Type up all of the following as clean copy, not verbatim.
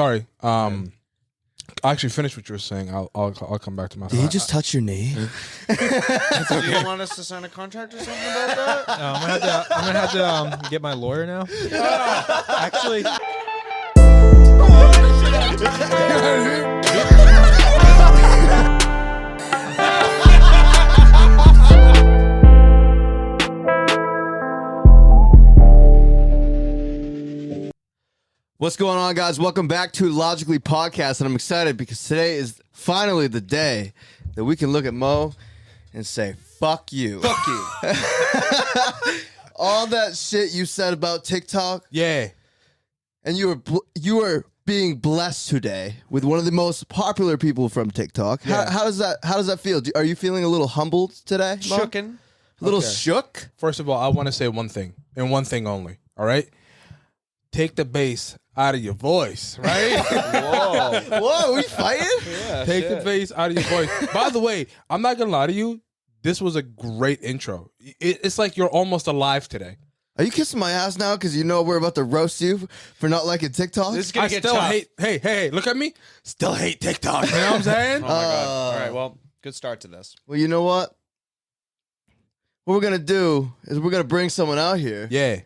Sorry. I actually finished what you were saying. I'll come back to my. Did he just touch your knee? Do you want us to sign a contract or something about that? I'm gonna have to get my lawyer now. Actually. What's going on, guys? Welcome back to Logically Podcast, and I'm excited because today is finally the day that we can look at Mo and say, fuck you. Fuck you. All that shit you said about TikTok. Yeah. And you were being blessed today with one of the most popular people from TikTok. Yeah. How does that feel? Are you feeling a little humbled today, Mo? Shooken. A little Okay. shook? First of all, I want to say one thing, and one thing only. All right. Take the bass out of your voice, right? Whoa, we fighting? Yeah, Take the bass out of your voice. By the way, I'm not gonna lie to you. This was a great intro. It's like you're almost alive today. Are you kissing my ass now because you know we're about to roast you for not liking TikTok? This is gonna I get still tough. hate. Hey, look at me. Still hate TikTok. You know what I'm saying? Oh my god! All right, well, good start to this. Well, you know what? What we're going to do is we're going to bring someone out here Yeah.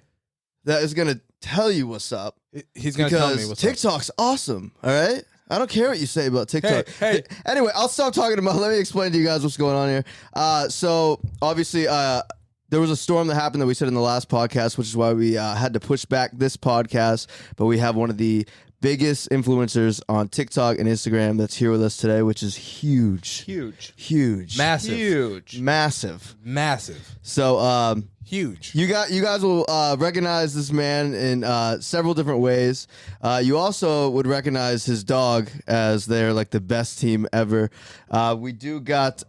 that is going to tell you what's up. He's gonna tell me Because what's up. TikTok's awesome, all right? I don't care what you say about TikTok. Hey. Anyway, I'll stop talking about. Let me explain to you guys what's going on here. So obviously, there was a storm that happened that we said in the last podcast, which is why we had to push back this podcast. But we have one of the biggest influencers on TikTok and Instagram that's here with us today, which is huge, Massive. Massive. So Huge. you guys will recognize this man in several different ways. You also would recognize his dog as they're like the best team ever. We do got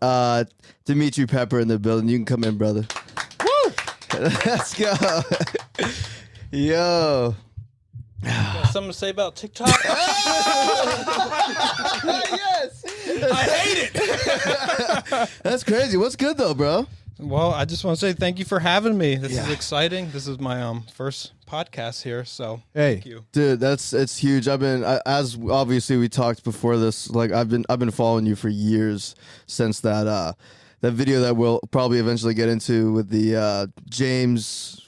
Dimitri Pepper in the building. You can come in, brother. Woo! Let's go. Yo. Got something to say about TikTok? Yes. I hate it. That's crazy. What's good though, bro? Well, I just want to say thank you for having me. This Yeah. is exciting. This is my first podcast here, so Hey. thank you. Dude, it's huge. As obviously we talked before this, like I've been following you for years since that video that we'll probably eventually get into with the Josh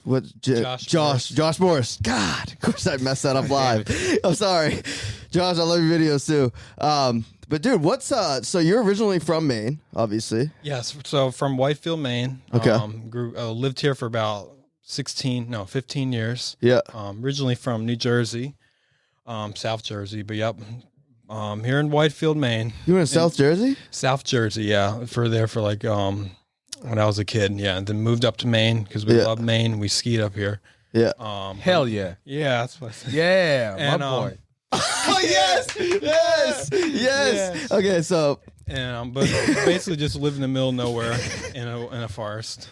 Morris. God, of course I messed that up live. I'm sorry, Josh. I love your videos too. But dude, what's so you're originally from Maine, obviously. Yes, so from Whitefield, Maine. Okay. Lived here for about 15 years. Yeah. Originally from New Jersey, South Jersey, but yep. Here in Whitefield, Maine. You were in South Jersey? South Jersey, yeah. For like when I was a kid, yeah. And then moved up to Maine because we love Maine. We skied up here. Yeah. Hell yeah. Yeah, that's what I said. Yeah, And, my boy. Oh yes. Yes. Okay, so And but basically just live in the middle of nowhere in a forest.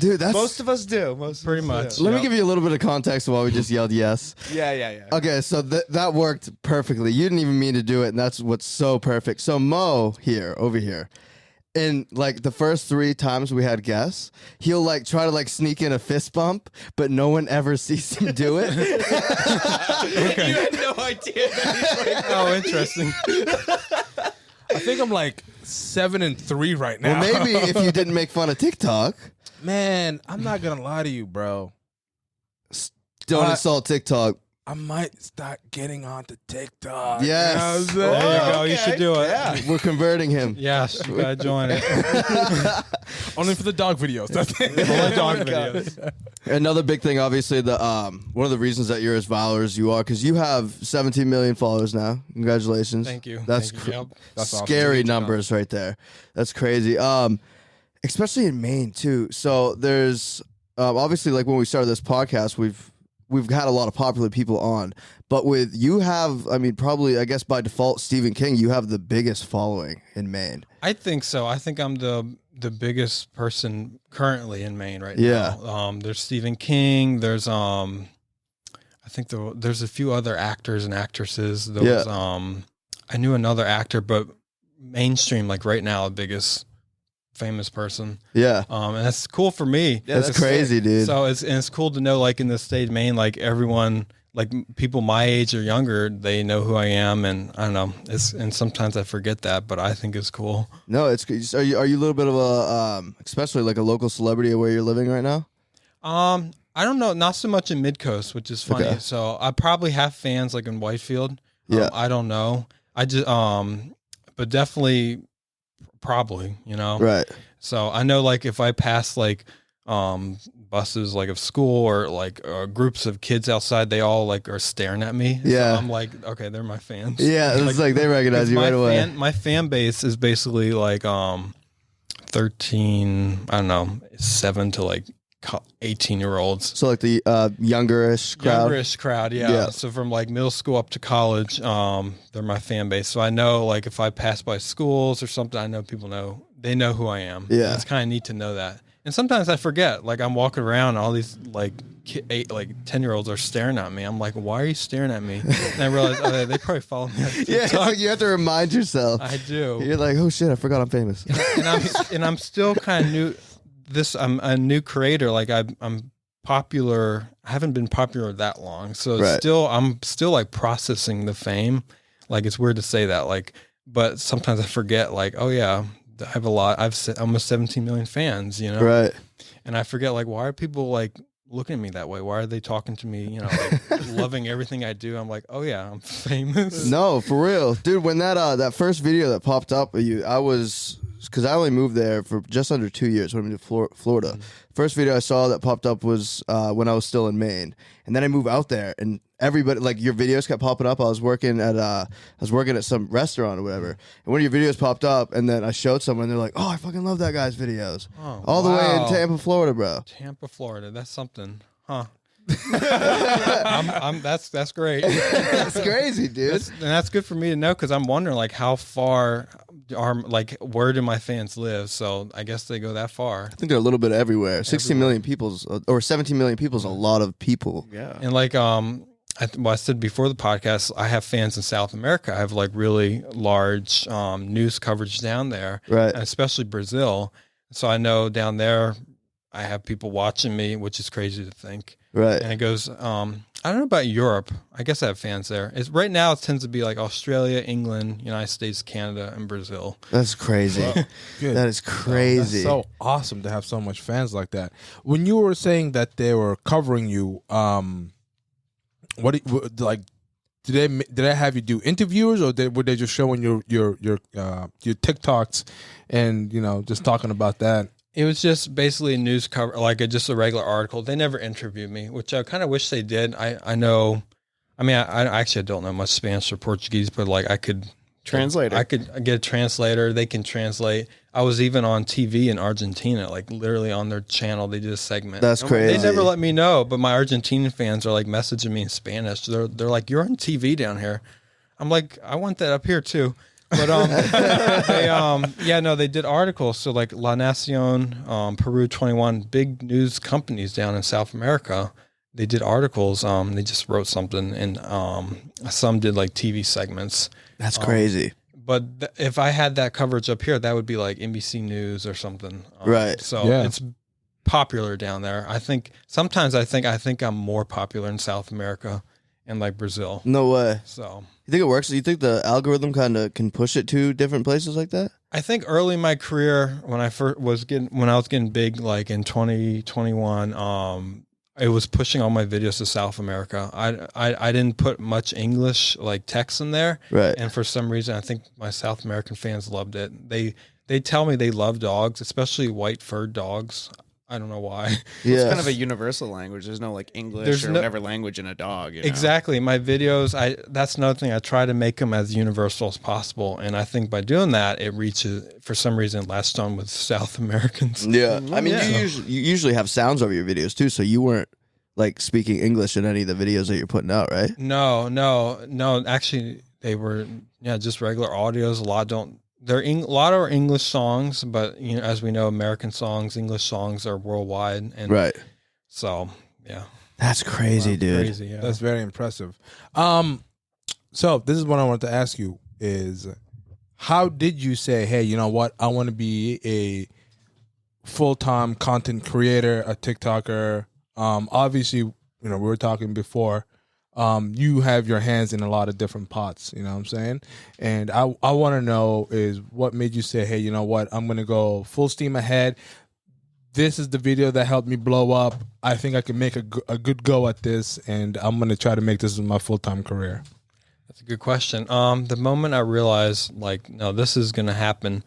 dude, that's Most of us do. Pretty much. Let me Yep. give you a little bit of context of why we just yelled yes. Yeah. Okay, so that worked perfectly. You didn't even mean to do it, and that's what's so perfect. So Mo over here, in like the first 3 times we had guests, he'll like try to like sneak in a fist bump, but no one ever sees him do it. You had no idea that he's like, Oh, interesting. I think I'm like 7-3 right now. Well, maybe if you didn't make fun of TikTok, Man, I'm not gonna lie to you, bro. don't insult TikTok. I might start getting onto TikTok. Yes. You know what I'm There you saying? go. You should do it. Yeah. We're converting him. Yes, you gotta join it. Only for the dog videos. That's it. Only dog videos. Another big thing, obviously, the one of the reasons that you're as viral as you are, because you have 17 million followers now. Congratulations. Thank you. That's Thank you. Yep. That's awesome. scary numbers right there. That's crazy. Especially in Maine too. So there's obviously, like when we started this podcast, we've had a lot of popular people on, but with you have, I mean, probably I guess by default, Stephen King, you have the biggest following in Maine. I think so. I think I'm the biggest person currently in Maine right Yeah. now. There's Stephen King. There's I think there's a few other actors and actresses. There was I knew another actor, but mainstream like right now the biggest famous person. Yeah. And that's cool for me. That's crazy, dude. So it's cool to know like in the state of Maine, like everyone like people my age or younger, they know who I am, and I don't know. And sometimes I forget that, but I think it's cool. No, it's good. Are you a little bit of a especially like a local celebrity where you're living right now? I don't know, not so much in Midcoast, which is funny. Okay. So I probably have fans like in Whitefield. Yeah. I don't know. I just but definitely probably, Right. So I know like if I pass like buses like of school or like groups of kids outside, they all like are staring at me. Yeah. So I'm like, okay, they're my fans. Yeah, it's like they recognize you right away. My fan base is basically like 13, I don't know, 7 to like 18-year-olds. So like the youngerish crowd. Youngerish crowd, yeah. So from like middle school up to college, they're my fan base. So I know like if I pass by schools or something, I know people they know who I am. Yeah. It's kind of neat to know that. And sometimes I forget, like I'm walking around, all these like 10-year-olds are staring at me. I'm like, why are you staring at me? And I realize, oh, they probably follow me on TikTok. Yeah, it's like you have to remind yourself. I do. You're like, oh shit, I forgot I'm famous. And I'm still kind of new. I'm a new creator. Like I'm popular. I haven't been popular that long, so Right. I'm still like processing the fame. Like it's weird to say that. Like, but sometimes I forget. Like, oh yeah, I have almost 17 million fans. Right. And I forget. Like, why are people like looking at me that way? Why are they talking to me? Like loving everything I do. I'm like, oh yeah, I'm famous. No, for real, dude. When that first video that popped up of you, I was because I only moved there for just under 2 years when I moved to Florida. Mm-hmm. First video I saw that popped up was when I was still in Maine, and then I moved out there, and everybody like your videos kept popping up. I was working at some restaurant or whatever, and one of your videos popped up, and then I showed someone, and they're like, "Oh, I fucking love that guy's videos." Oh, All the way in wow. Tampa, Florida, bro. Tampa, Florida. That's something, huh? That's great. That's crazy, dude. That's good for me to know because I'm wondering like how far where do my fans live? So I guess they go that far. I think they're a little bit everywhere. 16 million people's or 17 million people's a lot of people. Yeah. And like I said before the podcast, I have fans in South America. I have like really large news coverage down there, Right. and especially Brazil. So I know down there I have people watching me, which is crazy to think. Right. And it goes, I don't know about Europe. I guess I have fans there. Right now it tends to be like Australia, England, United States, Canada, and Brazil. That's crazy. Good. That is crazy. That's so awesome to have so much fans like that. When you were saying that they were covering you, did they have you do interviews, or were they just showing your TikToks and just talking about that? It was just basically a news cover, like just a regular article. They never interviewed me, which I kind of wish they did. I know, I mean, I actually don't know much Spanish or Portuguese, but like I could Translator. I could get a translator. They can translate. I was even on TV in Argentina, like literally on their channel. They did a segment. That's crazy. They never let me know, but my Argentinian fans are like messaging me in Spanish. They're like, "You're on TV down here." I'm like, "I want that up here too." But they did articles. So like La Nacion, Peru 21, big news companies down in South America, they did articles. They just wrote something, and some did like TV segments. That's crazy. But if I had that coverage up here, that would be like NBC News or something. Right. So Yeah. it's popular down there. I think I'm more popular in South America and like Brazil. No way. So You think it works? You think the algorithm kind of can push it to different places like that? I think early in my career, when I was getting big, like in 2021, it was pushing all my videos to South America. I didn't put much English like text in there, Right. and for some reason, I think my South American fans loved it. They tell me they love dogs, especially white furred dogs. I don't know why. Yeah. It's kind of a universal language. There's no like English There's or no- whatever language in a dog. You know? Exactly. My videos, that's another thing. I try to make them as universal as possible, and I think by doing that, it reaches, for some reason, latched on with South Americans. Yeah. I mean, Yeah. you usually have sounds over your videos too, so you weren't like speaking English in any of the videos that you're putting out, right? No. Actually, they were just regular audios. A lot are English songs, but as we know, American songs, English songs are worldwide, and Right. so yeah, That's crazy, dude. crazy. Yeah. That's very impressive. So this is what I wanted to ask you is, how did you say, hey, you know what, I want to be a full-time content creator, a TikToker? Obviously, we were talking before, you have your hands in a lot of different pots. You know what I'm saying? And I want to know is what made you say, hey, you know what? I'm gonna go full steam ahead. This is the video that helped me blow up. I think I can make a good go at this, and I'm gonna try to make this my full-time career. That's a good question. The moment I realized, like, no, this is going to happen,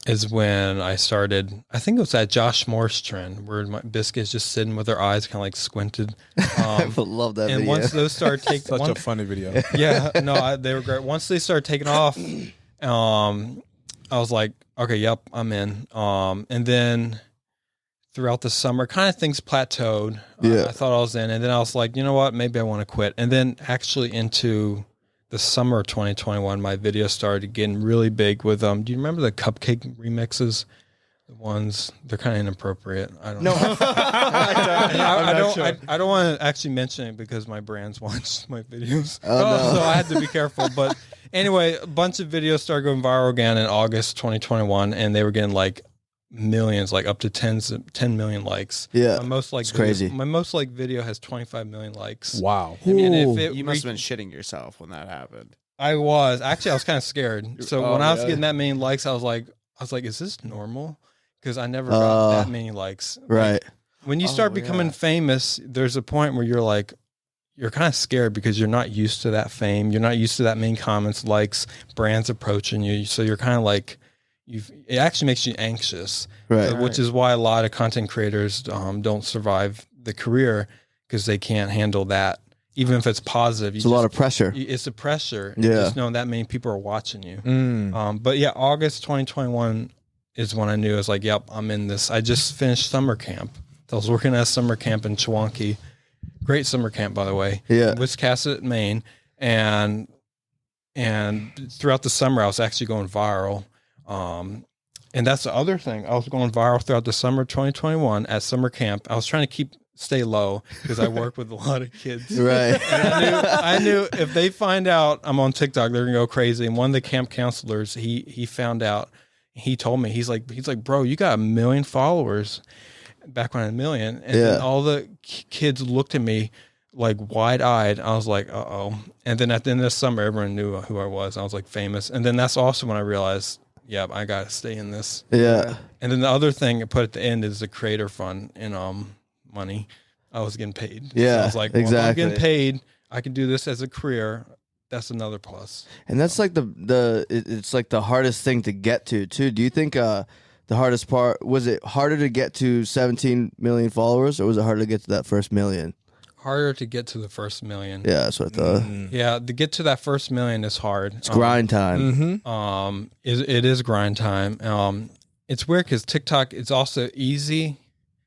is when I started, I think it was that Josh Morse trend where my Biscuit's just sitting with her eyes kind of like squinted. I love that And video. once those started taking, Such a funny video. yeah, no, they were great. Once they started taking off, I was like, okay, yep, I'm in. And then throughout the summer, kind of things plateaued. Yeah. I thought I was in, and then I was like, you know what, maybe I want to quit. And then actually into the summer of 2021, my video started getting really big with do you remember the cupcake remixes? The ones, they're kind of inappropriate. I don't know. I don't want to actually mention it because my brands watch my videos. So I had to be careful. But anyway, a bunch of videos started going viral again in August 2021, and they were getting like millions, like up to 10 million likes. Yeah, my most like it's crazy. My most like video has 25 million likes. Wow. I mean, if it You must have been shitting yourself when that happened. I was kind of scared. So when I was getting that many likes, I was like, is this normal? Because I never got that many likes. Right. Like, when you start becoming famous, there's a point where you're like, you're kind of scared because you're not used to that fame. You're not used to that many comments, likes, brands approaching you. So you're kind of like, it actually makes you anxious, Right. which is why a lot of content creators don't survive the career because they can't handle that. Even if it's positive, It's a lot of pressure. It's the pressure. Yeah. Just knowing that many people are watching you. But yeah, August 2021 is when I knew I was like, yep, I'm in this. I just finished summer camp. I was working at summer camp in Chewonki. Great summer camp, by the way. Yeah. Wiscasset, Maine. And throughout the summer, I was actually going viral. And that's the other thing. I was going viral throughout the summer 2021 at summer camp. I was trying to stay low because I work with a lot of kids. Right. And I knew if they find out I'm on TikTok, they're gonna go crazy. And one of the camp counselors, he found out. He told me, he's like, bro, you got 1 million followers. Back when I had 1 million, and then all the kids looked at me like wide eyed. I was like, uh-oh. And then at the end of the summer, everyone knew who I was. I was like famous. And then that's also when I realized, yeah, I got to stay in this. Yeah. And then the other thing I put at the end is the creator fund and money. I was getting paid. Yeah, So I was like, well, exactly. I'm getting paid. I can do this as a career. That's another plus. And that's like it's like the hardest thing to get to too. Do you think the hardest part was it harder to get to 17 million followers, or was it harder to get to that first million? Harder to get to the first million. Yeah, that's what I thought. Yeah, to get to that first million is hard. It's grind time. It is grind time. It's weird because TikTok, it's also easy.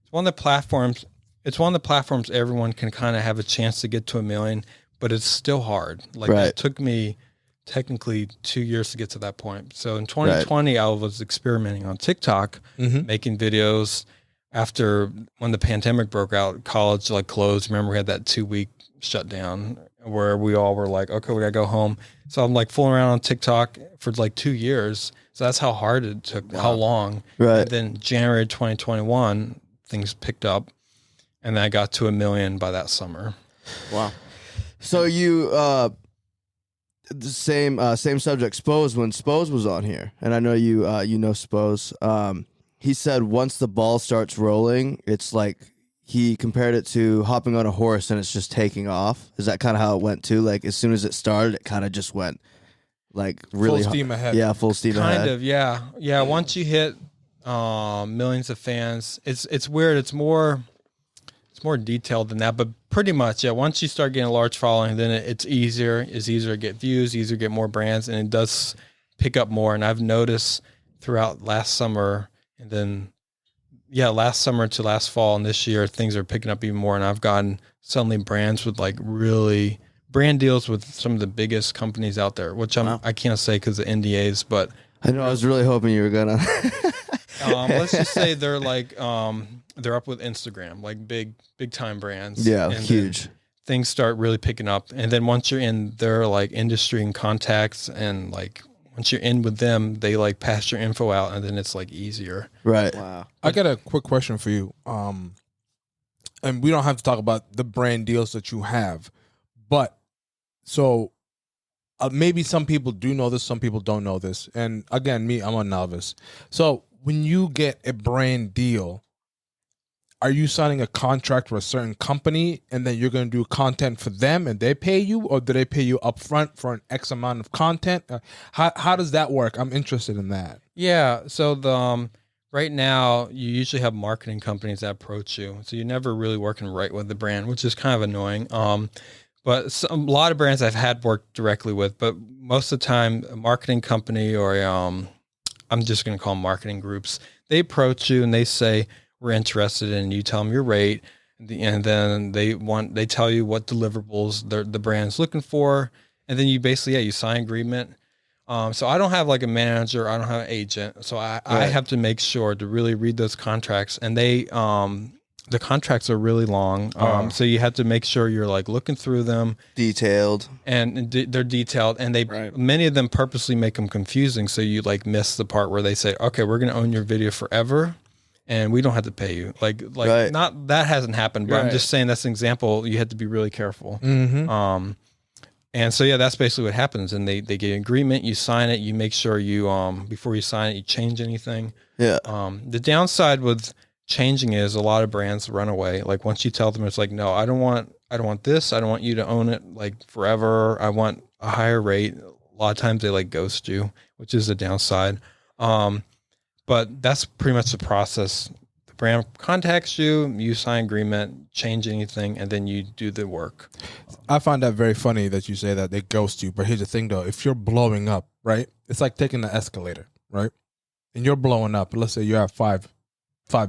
It's one of the platforms. It's one of the platforms everyone can kind of have a chance to get to 1 million, but it's still hard. Like it took me technically 2 years to get to that point. So in 2020, I was experimenting on TikTok, making videos. After when the pandemic broke out, college like closed. Remember, we had that 2-week shutdown where we all were like, okay, we gotta go home. So I'm like fooling around on TikTok for like 2 years. So that's how hard it took, how long. Right. And then January 2021, things picked up, and then I got to 1 million by that summer. Wow. So you the same subject, Spose, when Spose was on here, and I know you know Spose. He said once the ball starts rolling, it's like he compared it to hopping on a horse and it's just taking off. Is that kind of how it went too? Like as soon as it started, it kind of just went like really full steam ahead. Yeah, full steam ahead. Kind of, yeah. Yeah, once you hit millions of fans, it's weird. It's more detailed than that, but pretty much, yeah. Once you start getting a large following, then it's easier. It's easier to get views, easier to get more brands, and it does pick up more. And I've noticed throughout last summer, and then last summer to last fall, and this year things are picking up even more. And I've gotten suddenly brands with like really brand deals with some of the biggest companies out there, which I can't say because of NDAs, but I know I was really hoping you were gonna. let's just say they're like they're up with Instagram, like big time brands. Yeah, and huge. Things start really picking up, and then once you're in their like industry and contacts, and like once you're in with them, they like pass your info out, and then it's like easier. Right. Wow. I got a quick question for you. and we don't have to talk about the brand deals that you have, but so maybe some people do know this, some people don't know this. And again, I'm a novice. So when you get a brand deal, are you signing a contract with a certain company and then you're going to do content for them and they pay you, or do they pay you up front for an X amount of content? How does that work? I'm interested in that. Yeah. So the right now you usually have marketing companies that approach you, so you're never really working right with the brand, which is kind of annoying. But a lot of brands I've had worked directly with, but most of the time a marketing company or I'm just going to call them marketing groups, they approach you and they say, we're interested in, you tell them your rate, and then they tell you what deliverables the brand's looking for, and then you basically you sign agreement. So I don't have like a manager, I don't have an agent, so I have to make sure to really read those contracts, and the contracts are really long, so you have to make sure you're like looking through them, detailed, and they're detailed, and many of them purposely make them confusing, so you like miss the part where they say, okay, we're going to own your video forever and we don't have to pay you. Like not that hasn't happened, but I'm just saying that's an example. You have to be really careful. Mm-hmm. And so that's basically what happens. And they get an agreement, you sign it, you make sure you before you sign it, you change anything. Yeah. The downside with changing is a lot of brands run away. Like once you tell them, it's like, no, I don't want this. I don't want you to own it like forever. I want a higher rate. A lot of times they like ghost you, which is the downside. But that's pretty much the process. The brand contacts you, you sign agreement, change anything, and then you do the work. I find that very funny that you say that they ghost you. But here's the thing, though. If you're blowing up, right, it's like taking the escalator, right? And you're blowing up. Let's say you have 5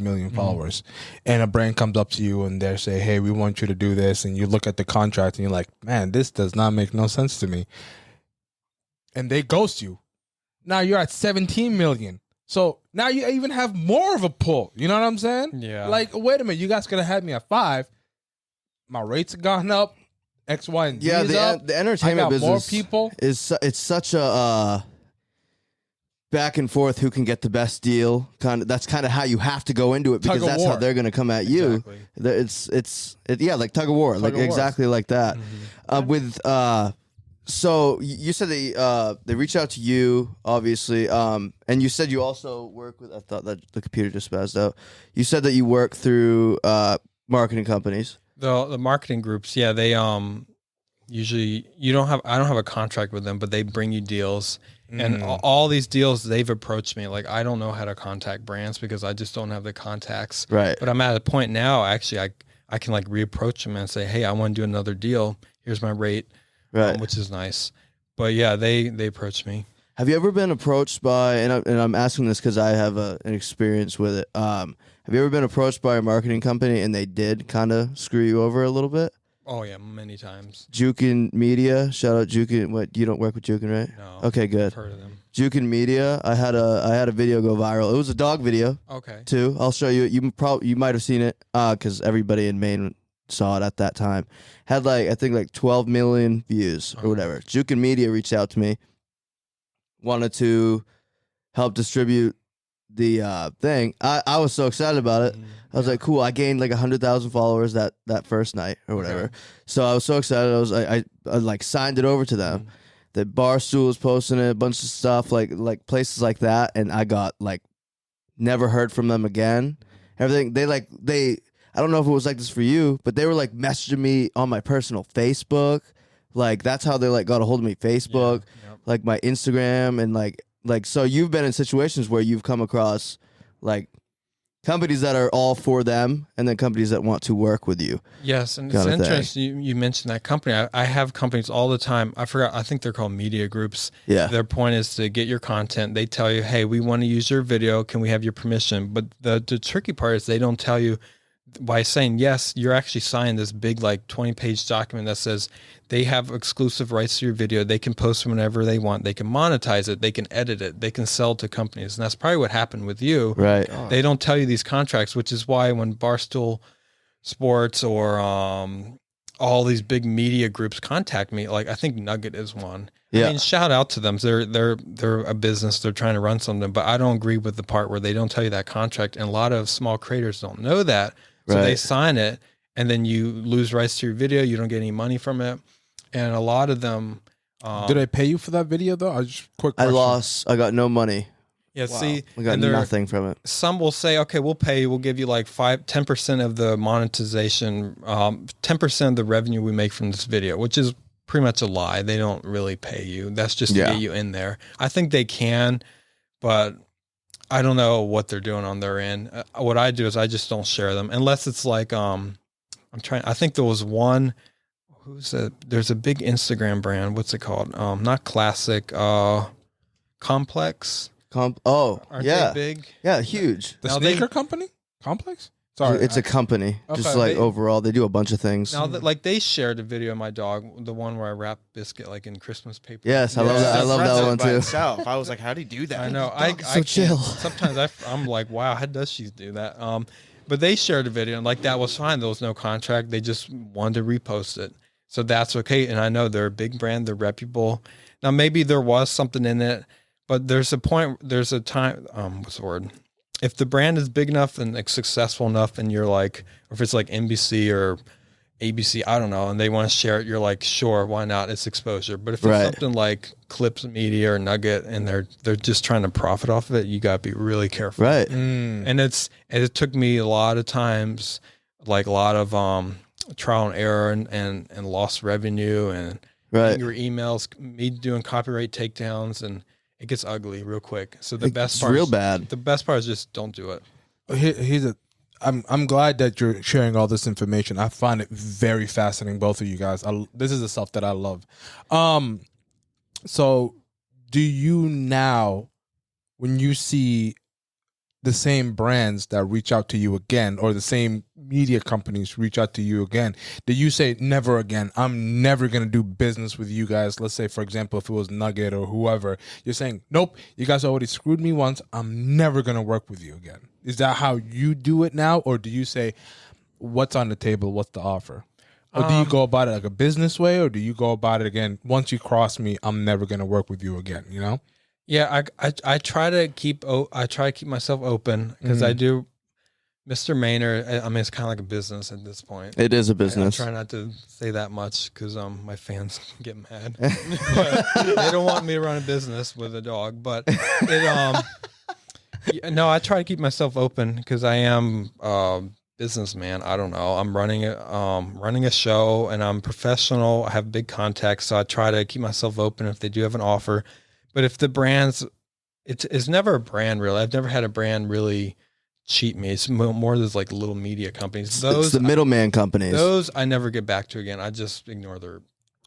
million followers, and a brand comes up to you and they say, hey, we want you to do this. And you look at the contract and you're like, man, this does not make no sense to me. And they ghost you. Now you're at 17 million. So now you even have more of a pull. You know what I'm saying? Yeah. Like, wait a minute, you guys could have had me at 5. My rates have gone up. X, Y, and Z is up. The entertainment business more people. It's such a back and forth. Who can get the best deal? That's kind of how you have to go into it, because that's how they're going to come at you. Exactly. Like tug of war, exactly like that. Mm-hmm. So you said they reached out to you, obviously, and you said you also work with. I thought that the computer just spazzed out. You said that you work through marketing companies. The marketing groups, they usually I don't have a contract with them, but they bring you deals, and all these deals they've approached me. Like I don't know how to contact brands because I just don't have the contacts. Right. But I'm at a point now. Actually, I can like reapproach them and say, hey, I want to do another deal. Here's my rate. Right. Which is nice. But they approached me. Have you ever been approached by, and I'm asking this because I have an experience with it. Have you ever been approached by a marketing company and they did kind of screw you over a little bit? Oh yeah, many times. Jukin Media, shout out Jukin. What, you don't work with Jukin, right? No. Okay, good. I've heard of them. Jukin Media. I had a video go viral. It was a dog video. Okay. Too. I'll show you. You might have seen it because everybody in Maine saw it at that time. Had I think 12 million views or whatever. Jukin Media reached out to me, wanted to help distribute the thing. I was so excited about it. I was like, cool. I gained 100,000 followers that first night or whatever. Okay. So I was so excited. I signed it over to them. The Barstool was posting it, a bunch of stuff like places like that, and I got never heard from them again. Everything they I don't know if it was like this for you, but they were messaging me on my personal Facebook. That's how they got a hold of me. Facebook, my Instagram, and so you've been in situations where you've come across companies that are all for them, and then companies that want to work with you. Yes, and it's interesting you mentioned that company. I have companies all the time. I forgot. I think they're called media groups. Yeah. Their point is to get your content. They tell you, hey, we want to use your video. Can we have your permission? But the tricky part is they don't tell you. By saying yes, you're actually signing this big 20-page document that says they have exclusive rights to your video. They can post whenever they want. They can monetize it. They can edit it. They can sell to companies. And that's probably what happened with you. Right. They don't tell you these contracts, which is why when Barstool Sports or all these big media groups contact me, I think Nugget is one. Yeah. I mean, shout out to them. They're a business. They're trying to run something, but I don't agree with the part where they don't tell you that contract. And a lot of small creators don't know that. So they sign it, and then you lose rights to your video. You don't get any money from it. And a lot of them, Did I pay you for that video though? I just quick I question. lost. I got no money. yeah, see, I got and they're- nothing from it. some will say, okay, we'll pay you. We'll give you like 10% of the monetization, 10% of the revenue we make from this video, which is pretty much a lie. They don't really pay you. That's just to Yeah. get you in there. I think they can, but I don't know what they're doing on their end. What I do is I just don't share them unless it's like, I think there was one, there's a big Instagram brand. What's it called? Not Classic, Complex. Aren't yeah. they big? Yeah, huge. The Now sneaker company? Complex? Sorry. It's a company. Just Okay. like overall, they do a bunch of things. Now that like they shared a video of my dog, the one where I wrap biscuit like in Christmas paper. Yes, I love that. I love that one by too. itself. I was like, how do you do that? I know. So chill. Sometimes I'm like, wow, how does she do that? But they shared a video and like that was fine. There was no contract. They just wanted to repost it, so that's okay. And I know they're a big brand. They're reputable. Now maybe there was something in it, but there's a point. There's a time. What's the word? If the brand is big enough and like successful enough, and you're like, or if it's like NBC or ABC, I don't know, and they want to share it, you're like, sure, why not? It's exposure. But if it's Right. something like Clips Media or Nugget, and they're just trying to profit off of it, you got to be really careful. Right. And it took me a lot of times, like a lot of trial and error and lost revenue and Right. angry emails, me doing copyright takedowns, and it gets ugly real quick. So the best It's part, real is, bad. the best part is just don't do it. I'm glad that you're sharing all this information. I find it very fascinating, both of you guys. This is the stuff that I love. So do you now, when you see the same brands that reach out to you again, or the same media companies reach out to you again, do you say, never again, I'm never going to do business with you guys? Let's say, for example, if it was Nugget or whoever, you're saying, nope, you guys already screwed me once, I'm never going to work with you again. Is that how you do it now? Or do you say, what's on the table, what's the offer? Or do you go about it like a business way, or do you go about it again, once you cross me, I'm never going to work with you again, you know? Yeah, I try to keep myself open because I do MisterMainer. I mean, it's kind of like a business at this point. It is a I business. try not to say that much because my fans get mad. But they don't want me to run a business with a dog. But no, I try to keep myself open because I am businessman. I don't know. I'm running a show and I'm professional. I have big contacts, so I try to keep myself open if they do have an offer. But if the brands, it's never a brand really. I've never had a brand really cheat me. It's more those like little media companies. It's the middleman companies. Those I never get back to again. I just ignore their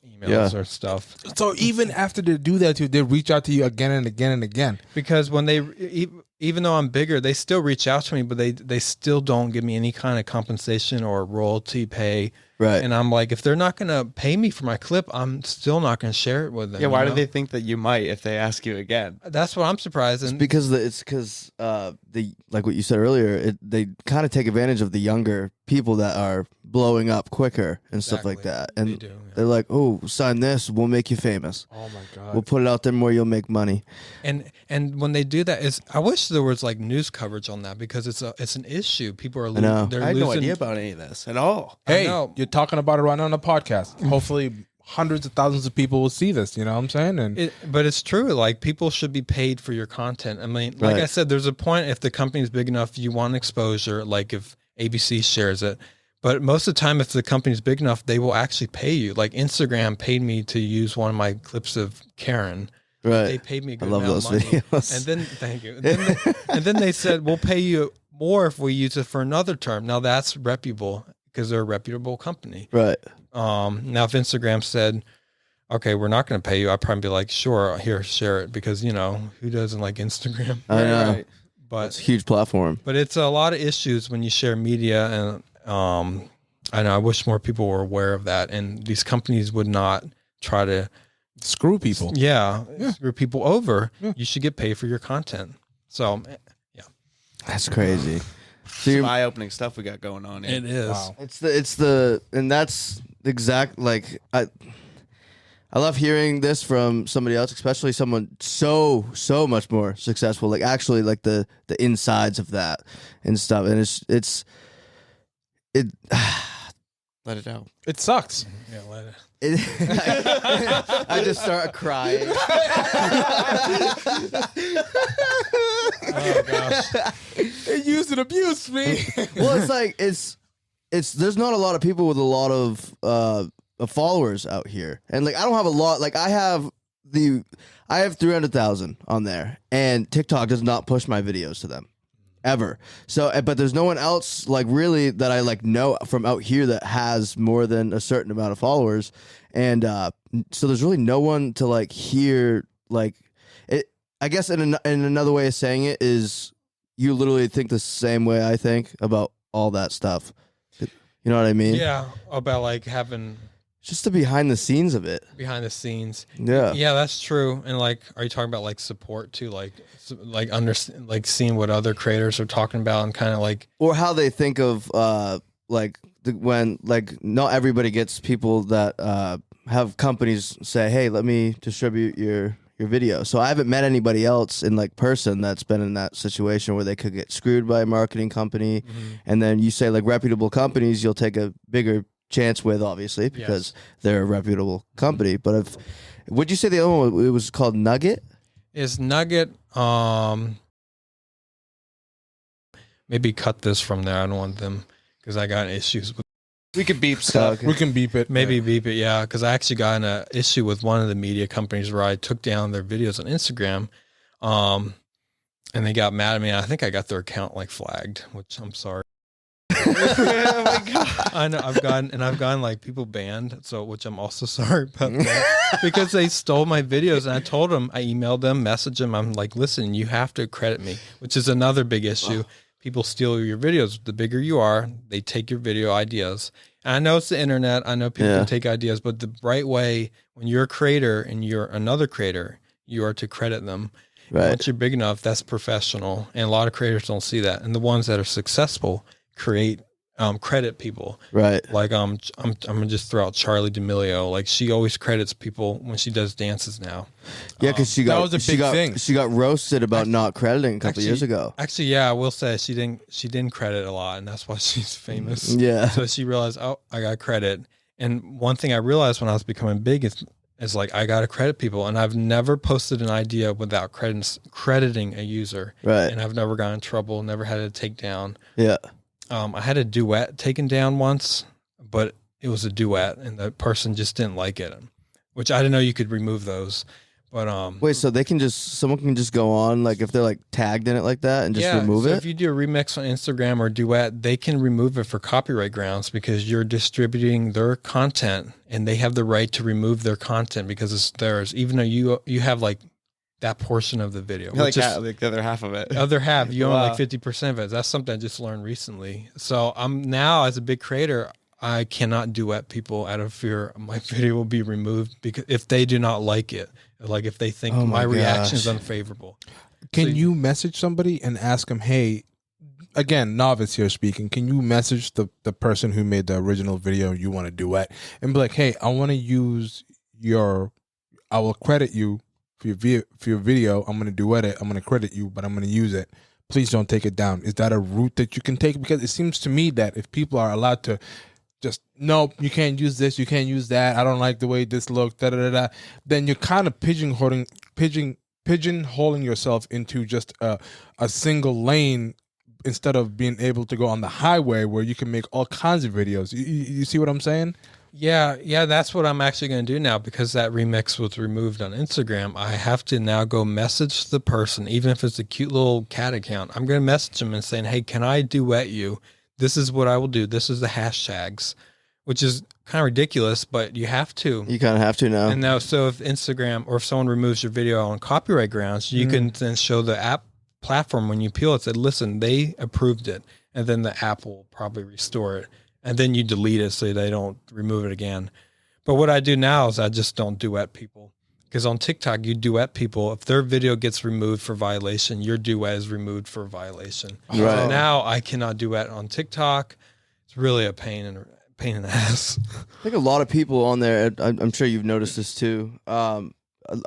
emails or stuff. So even after they do that to you, they reach out to you again and again and again. Because when they, even though I'm bigger, they still reach out to me, but they still don't give me any kind of compensation or royalty pay. Right. And I'm like, if they're not going to pay me for my clip, I'm still not going to share it with them. Yeah, why you do know? they think that you might if they ask you again? That's what I'm surprised. It's And because the like what you said earlier, they kind of take advantage of the younger people that are blowing up quicker and stuff like that. And They do, yeah. they're like, "Oh, sign this, we'll make you famous. Oh my God. We'll put it out there more, you'll make money." And when they do that, I wish there was like news coverage on that because it's an issue. People are know. they're I had no losing- idea about any of this at all. Hey, know. you're talking about it right now on the podcast. Hopefully hundreds of thousands of people will see this, you know what I'm saying? And But it's true. Like people should be paid for your content. I mean, like Right. I said, there's a point if the company is big enough, you want exposure. Like if ABC shares it, but most of the time, if the company's big enough, they will actually pay you. Like Instagram paid me to use one of my clips of Karen. Right. They paid me a I good love amount those of money. videos. And then thank you. And then they said we'll pay you more if we use it for another term. Now that's reputable because they're a reputable company. Right. Now if Instagram said, okay, we're not going to pay you, I'd probably be like, sure, here, share it, because you know who doesn't like Instagram. I know. Right. But It's a huge platform. but it's a lot of issues when you share media, and I know I wish more people were aware of that, and these companies would not try to screw people. screw people over. You should get paid for your content. So That's crazy. So Some you're, eye-opening stuff we got going on here. it is. Wow. it's the and that's exact like I love hearing this from somebody else, especially someone so much more successful, like actually like the insides of that and stuff. And Let it out. It sucks. Yeah, let it. I just start crying. Oh gosh. They use and abuse me. Well, it's like it's there's not a lot of people with a lot of followers out here, and like I don't have a lot. Like I have 300,000 on there, and TikTok does not push my videos to them ever. So, but there's no one else like really that I like know from out here that has more than a certain amount of followers, and so there's really no one to like hear like it. I guess in another way of saying it is you literally think the same way I think about all that stuff. You know what I mean? Yeah, about like having Just the behind the scenes of it. behind the scenes. Yeah. Yeah, that's true. And like, are you talking about like support too? Like understand, like seeing what other creators are talking about and kind of like, Or how they think of when like not everybody gets people that have companies say, hey, let me distribute your video. So I haven't met anybody else in like person that's been in that situation where they could get screwed by a marketing company. And then you say like reputable companies, you'll take a bigger chance with, obviously, because they're a reputable company. But if would you say the other one it was called Nugget? is Nugget, maybe cut this from there. I don't want them because I got issues with. We could beep stuff. Okay. We can beep it. Maybe beep it, yeah. Because I actually got in an issue with one of the media companies where I took down their videos on Instagram, and they got mad at me. I think I got their account like flagged, which I'm sorry. Oh my God. I know I've gotten like people banned, so which I'm also sorry about that because they stole my videos, and I told them, I emailed them, messaged them, I'm like, listen, you have to credit me, which is another big issue. People steal your videos. The bigger you are, they take your video ideas. And I know it's the internet. I know people can take ideas, but the right way, when you're a creator and you're another creator, you are to credit them. Right. Once you're big enough, that's professional. And a lot of creators don't see that. And the ones that are successful create credit people. Right. Like I'm gonna just throw out Charlie D'Amelio. Like she always credits people when she does dances now. Yeah, because that was a big thing. She got roasted about not crediting a couple years ago. Actually, yeah, I will say she didn't credit a lot, and that's why she's famous. Yeah. So she realized, oh, I got credit. And one thing I realized when I was becoming big is like I gotta credit people, and I've never posted an idea without crediting a user. Right. And I've never gotten in trouble, never had to take down. Yeah. I had a duet taken down once, but it was a duet, and the person just didn't like it, which I didn't know you could remove those. But Wait, so someone can just go on, like if they're like tagged in it like that and just remove so it? if you do a remix on Instagram or duet, they can remove it for copyright grounds because you're distributing their content, and they have the right to remove their content because it's theirs, even though you have like that portion of the video. Like the other half of it. Other half, you own Wow. like 50% of it. That's something I just learned recently. So I'm now, as a big creator, I cannot duet people out of fear my video will be removed because if they do not like it, like if they think Oh my my reaction is gosh. unfavorable. Can So- you message somebody and ask them, hey, again, novice here speaking, can you message the person who made the original video you want to duet and be like, hey, I want to use I will credit you for your video. I'm going to duet it. I'm going to credit you, but I'm going to use it. Please don't take it down. Is that a route that you can take? Because it seems to me that if people are allowed to just, no, you can't use this, you can't use that, I don't like the way this looks, then you're kind of pigeonholing yourself into just a single lane instead of being able to go on the highway where you can make all kinds of videos. You see what I'm saying? Yeah, that's what I'm actually going to do now because that remix was removed on Instagram. I have to now go message the person, even if it's a cute little cat account. I'm going to message them and saying, hey, can I duet you? This is what I will do. This is the hashtags, which is kind of ridiculous, but you have to. You kind of have to now. And now, so if Instagram or if someone removes your video on copyright grounds, you can then show the app platform when you appeal it, said, listen, they approved it. And then the app will probably restore it. And then you delete it so they don't remove it again. But what I do now is I just don't duet people. Because on TikTok, you duet people. If their video gets removed for violation, your duet is removed for violation. Right. So now I cannot duet on TikTok. It's really a pain in the ass. I think a lot of people on there, I'm sure you've noticed this too. A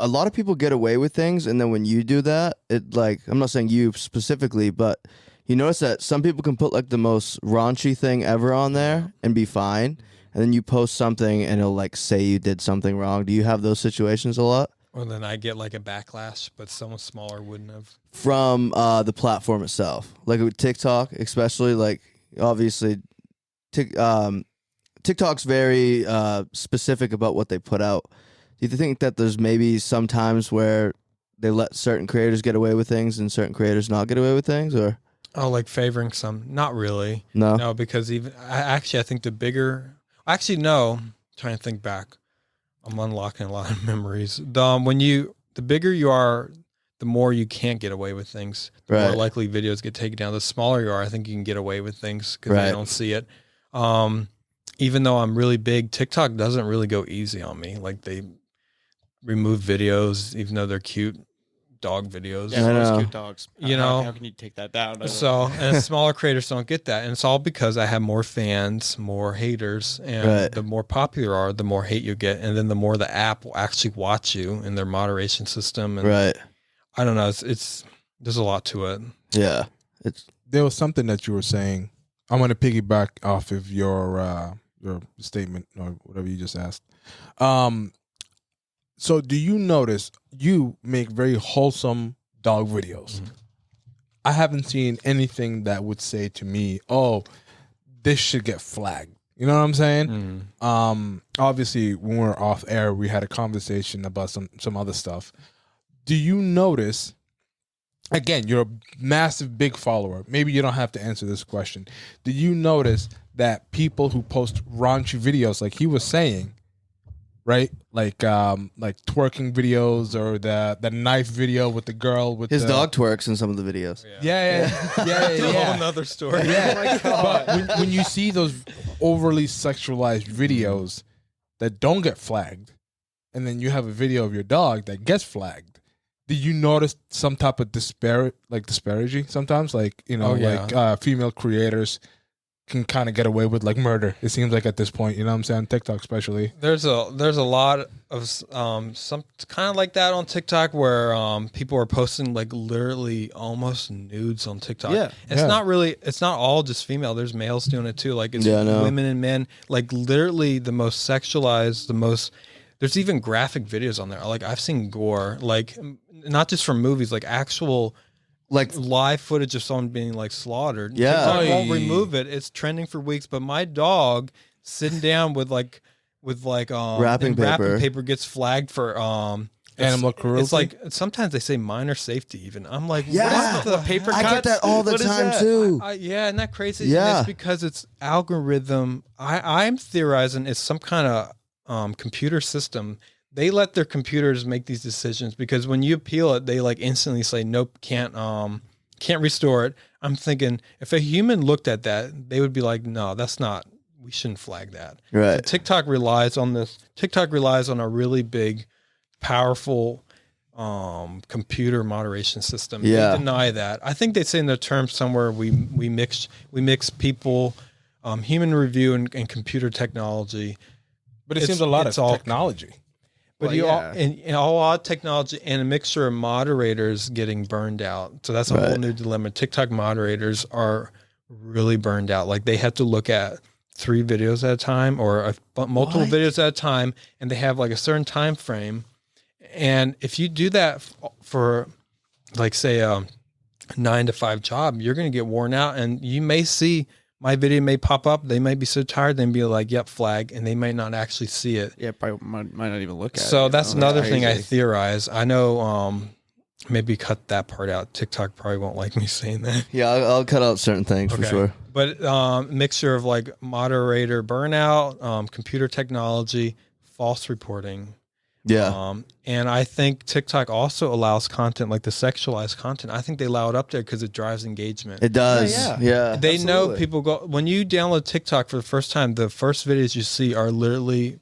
lot of people get away with things, and then when you do that, it like, I'm not saying you specifically, but you notice that some people can put like the most raunchy thing ever on there and be fine. and then you post something and it'll like say you did something wrong. Do you have those situations a lot? Or then I get like a backlash, but someone smaller wouldn't have. From the platform itself, like with TikTok, especially, like obviously, TikTok's very specific about what they put out. Do you think that there's maybe some times where they let certain creators get away with things and certain creators not get away with things, or? Oh, like favoring some? Not really. No. No, because I think the bigger. Actually, no. I'm trying to think back. I'm unlocking a lot of memories. The bigger you are, the more you can't get away with things. The more likely videos get taken down. The smaller you are, I think you can get away with things because they don't see it. Even though I'm really big, TikTok doesn't really go easy on me. Like they remove videos, even though they're cute dog videos. Yeah, those cute dogs. You know, how can you take that down? So, and smaller creators don't get that. And it's all because I have more fans, more haters. And the more popular you are, the more hate you get. And then the more the app will actually watch you in their moderation system. And I don't know. It's there's a lot to it. Yeah. There was something that you were saying. I'm going to piggyback off of your statement or whatever you just asked. So do you notice you make very wholesome dog videos? Mm-hmm. I haven't seen anything that would say to me, oh, this should get flagged. You know what I'm saying? Mm-hmm. Obviously, when we were off air, we had a conversation about some other stuff. Do you notice, again, you're a massive, big follower. Maybe you don't have to answer this question. Do you notice that people who post raunchy videos, like he was saying, right? Like twerking videos or the knife video with the girl with his dog twerks in some of the videos. Yeah. That's a whole nother story. Yeah. Oh my God. But when you see those overly sexualized videos that don't get flagged, and then you have a video of your dog that gets flagged, do you notice some type of disparaging sometimes? Like, you know, female creators can kind of get away with like murder. It seems like at this point, you know what I'm saying? TikTok especially. There's a lot of some kind of like that on TikTok where people are posting like literally almost nudes on TikTok. Yeah. It's not all just female. There's males doing it too. Like it's women and men, like literally the most sexualized, there's even graphic videos on there. Like I've seen gore, like not just from movies, like actual like live footage of someone being like slaughtered. Yeah. TikTok won't remove it. It's trending for weeks, but my dog sitting down with wrapping paper gets flagged for animal cruelty. It's like sometimes they say minor safety even. I'm like, yeah, what the paper cuts? I get that all the time too. Yeah, isn't that crazy? Yeah. And it's because it's algorithm. I'm theorizing it's some kind of computer system. They let their computers make these decisions because when you appeal it, they like instantly say, nope, can't restore it. I'm thinking if a human looked at that, they would be like, no, that's not, we shouldn't flag that. Right. So TikTok relies on this. TikTok relies on a really big, powerful computer moderation system. Yeah. They deny that. I think they say in the term somewhere we mix people, human review and computer technology. But it seems a lot of technology. But a lot of technology and a mixture of moderators getting burned out. So that's a whole new dilemma. TikTok moderators are really burned out. Like they have to look at 3 videos at a time or multiple videos at a time, and they have like a certain time frame. And if you do that for like say a 9 to 5 job, you're going to get worn out, and you may see my video may pop up. They might be so tired, they'd be like, yep, flag, and they might not actually see it. Yeah, probably might not even look at it. So that's another thing I theorize. I know maybe cut that part out. TikTok probably won't like me saying that. Yeah, I'll cut out certain things for sure. But mixture of like moderator burnout, computer technology, false reporting. Yeah. And I think TikTok also allows content like the sexualized content. I think they allow it up there because it drives engagement. It does. Yeah. They know people go, when you download TikTok for the first time, the first videos you see are literally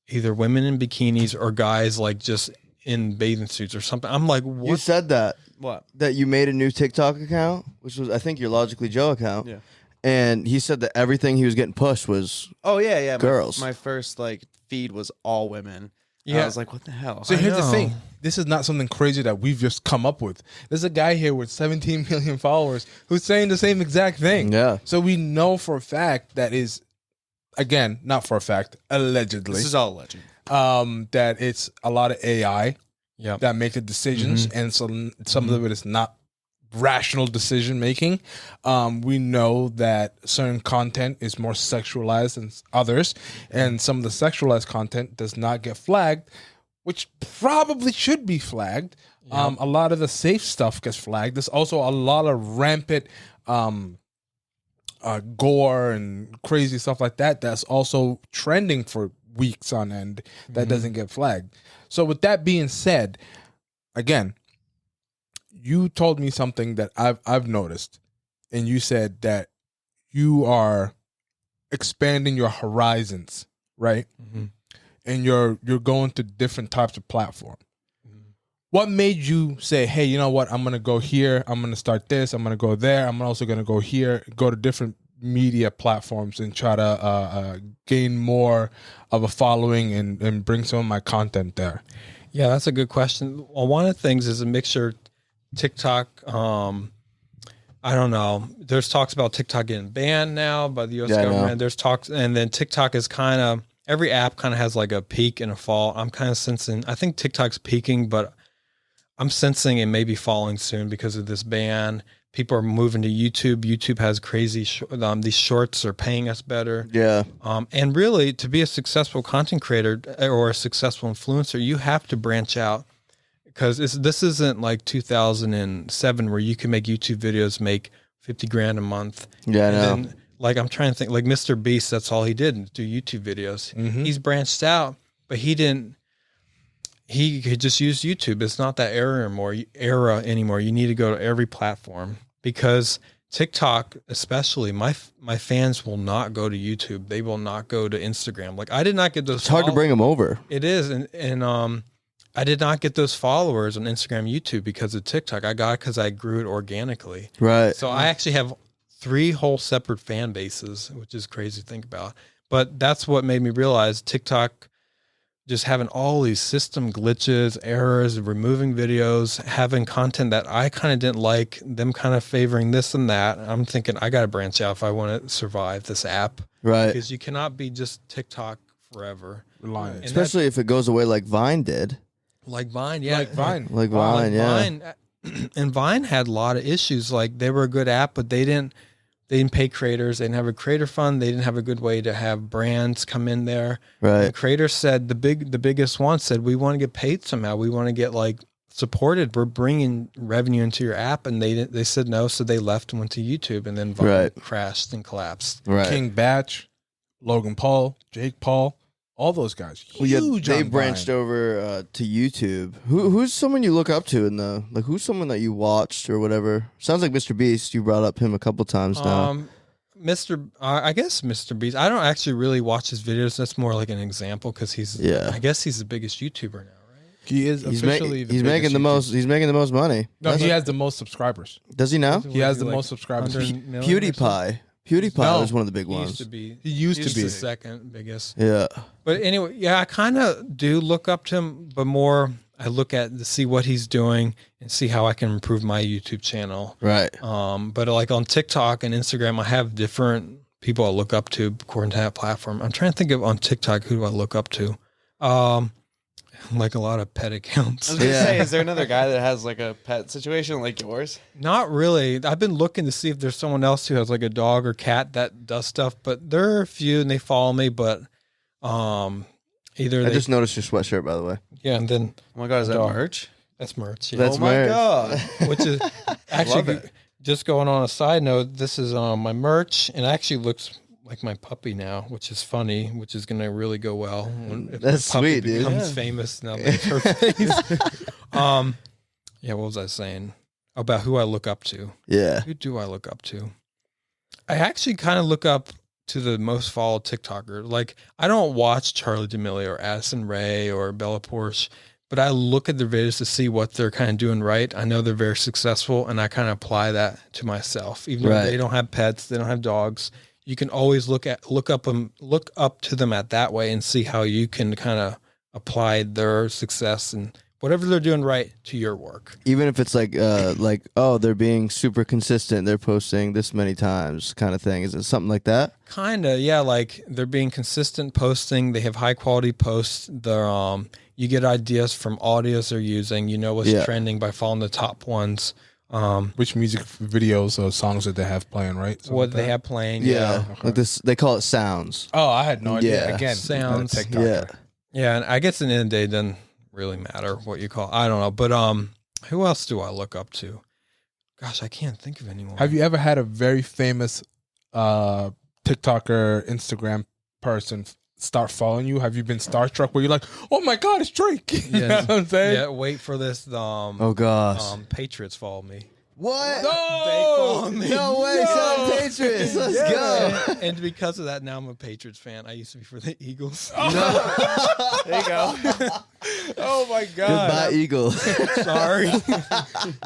either women in bikinis or guys like just in bathing suits or something. I'm like, what? You said that. What? That you made a new TikTok account, which was, I think, your Logically Joe account. Yeah. And he said that everything he was getting pushed was girls. My first like feed was all women. Yeah. I was like, what the hell? So here's the thing. This is not something crazy that we've just come up with. There's a guy here with 17 million followers who's saying the same exact thing. Yeah. So we know for a fact that is again, not for a fact, allegedly, This is all legend. that it's a lot of AI Yep. that make the decisions, and so some of it is not rational decision making. We know that certain content is more sexualized than others, and some of the sexualized content does not get flagged, which probably should be flagged. A lot of the safe stuff gets flagged. There's also a lot of rampant gore and crazy stuff like that that's also trending for weeks on end that doesn't get flagged. So with that being said, again, you told me something that I've noticed, and you said that you are expanding your horizons, right? And you're going to different types of platform. What made you say, hey, you know what? I'm going to go here. I'm going to start this. I'm going to go there. I'm also going to go here, go to different media platforms and try to gain more of a following and bring some of my content there. Yeah, that's a good question. Well, one of the things is a mixture. TikTok, I don't know. There's talks about TikTok getting banned now by the U.S. government. There's talks, and then TikTok is kind of, every app kind of has like a peak and a fall. I'm kind of sensing, I think TikTok's peaking, but I'm sensing it may be falling soon because of this ban. People are moving to YouTube. YouTube has crazy, these shorts are paying us better. Yeah. And really, to be a successful content creator or a successful influencer, you have to branch out. Because this isn't like 2007 where you can make YouTube videos, make 50 grand a month. Yeah, I know. Then, like, I'm trying to think, like Mr. Beast, that's all he did, do YouTube videos. He's branched out, but he could just use YouTube. It's not that era anymore. You need to go to every platform, because TikTok, especially, my fans will not go to YouTube. They will not go to Instagram. Like, I did not get those. It's hard to bring them over. It is. And I did not get those followers on Instagram, YouTube because of TikTok. I got it because I grew it organically. Right. So I actually have 3 whole separate fan bases, which is crazy to think about. But that's what made me realize TikTok just having all these system glitches, errors, removing videos, having content that I kind of didn't like, them kind of favoring this and that. I'm thinking I got to branch out if I want to survive this app. Right. Because you cannot be just TikTok forever. Reliant. Especially if it goes away like Vine did. Like Vine, yeah. Like Vine. Like Vine, yeah. Vine, and Vine had a lot of issues. Like, they were a good app, but they didn't pay creators. They didn't have a creator fund. They didn't have a good way to have brands come in there. Right. And creators said, the biggest one said, we want to get paid somehow. We want to get like supported. We're bringing revenue into your app. And they said no. So they left and went to YouTube, and then Vine crashed and collapsed. Right. King Batch, Logan Paul, Jake Paul, all those guys. Huge. They on branched Vine. over to YouTube. Who's someone you look up to in the, like, who's someone that you watched or whatever? Sounds like Mr. Beast. You brought up him a couple times now. I guess Mr. Beast. I don't actually really watch his videos. That's more like an example, because I guess he's the biggest YouTuber now, right? He is officially he's making the most. He's making the most money. No, he has the most subscribers. Does he now? He has the most subscribers. PewDiePie. PewDiePie was one of the big He ones. used to be. He used to be the second biggest. Yeah. But anyway, yeah, I kind of do look up to him, but more I look at to see what he's doing and see how I can improve my YouTube channel. Right. But like on TikTok and Instagram, I have different people I look up to according to that platform. I'm trying to think of on TikTok, who do I look up to? Like a lot of pet accounts. I was gonna say, is there another guy that has like a pet situation like yours? Not really. I've been looking to see if there's someone else who has like a dog or cat that does stuff, but there are a few and they follow me, but either I just noticed your sweatshirt, by the way. yeah, and then Oh my god, is that Dog. merch? that's merch. Yeah. That's Oh my merch. god. Which is actually it. just going on a side note. This is my merch, and it actually looks like my puppy now, which is funny, which is going to really go well when if That's my puppy sweet, dude. becomes famous now. That it's her face. Yeah, what was I saying about who I look up to? Yeah. Who do I look up to? I actually kind of look up to the most followed TikToker. Like, I don't watch Charlie D'Amelio or Addison Rae or Bella Porsche, but I look at their videos to see what they're kind of doing right. I know they're very successful, and I kind of apply that to myself. Even though they don't have pets, they don't have dogs, you can always look up to them at that way and see how you can kind of apply their success and whatever they're doing right to your work. Even if it's like oh, they're being super consistent, they're posting this many times kind of thing. Is it something like that? Kinda, yeah. Like they're being consistent posting. They have high quality posts. They're you get ideas from audios they're using. You know what's trending by following the top ones. Which music videos or songs that they have playing, right? Something What like they that? have playing. Yeah. Okay. Like this, they call it sounds. Oh, I had no idea. Yeah. Again, Sounds. not a TikToker. Yeah, and I guess in the end of the day, it doesn't really matter what you call. I don't know, but who else do I look up to? Gosh, I can't think of anyone. Have you ever had a very famous TikToker, Instagram person start following you? Have you been starstruck where you're like, oh my God, it's Drake? You know what I'm saying? Yeah, wait for this. Oh gosh. Patriots follow me. What? No! No way, Southern Patriots. Let's go. And because of that, now I'm a Patriots fan. I used to be for the Eagles. There you go. Oh my God. Goodbye, Eagles. Sorry.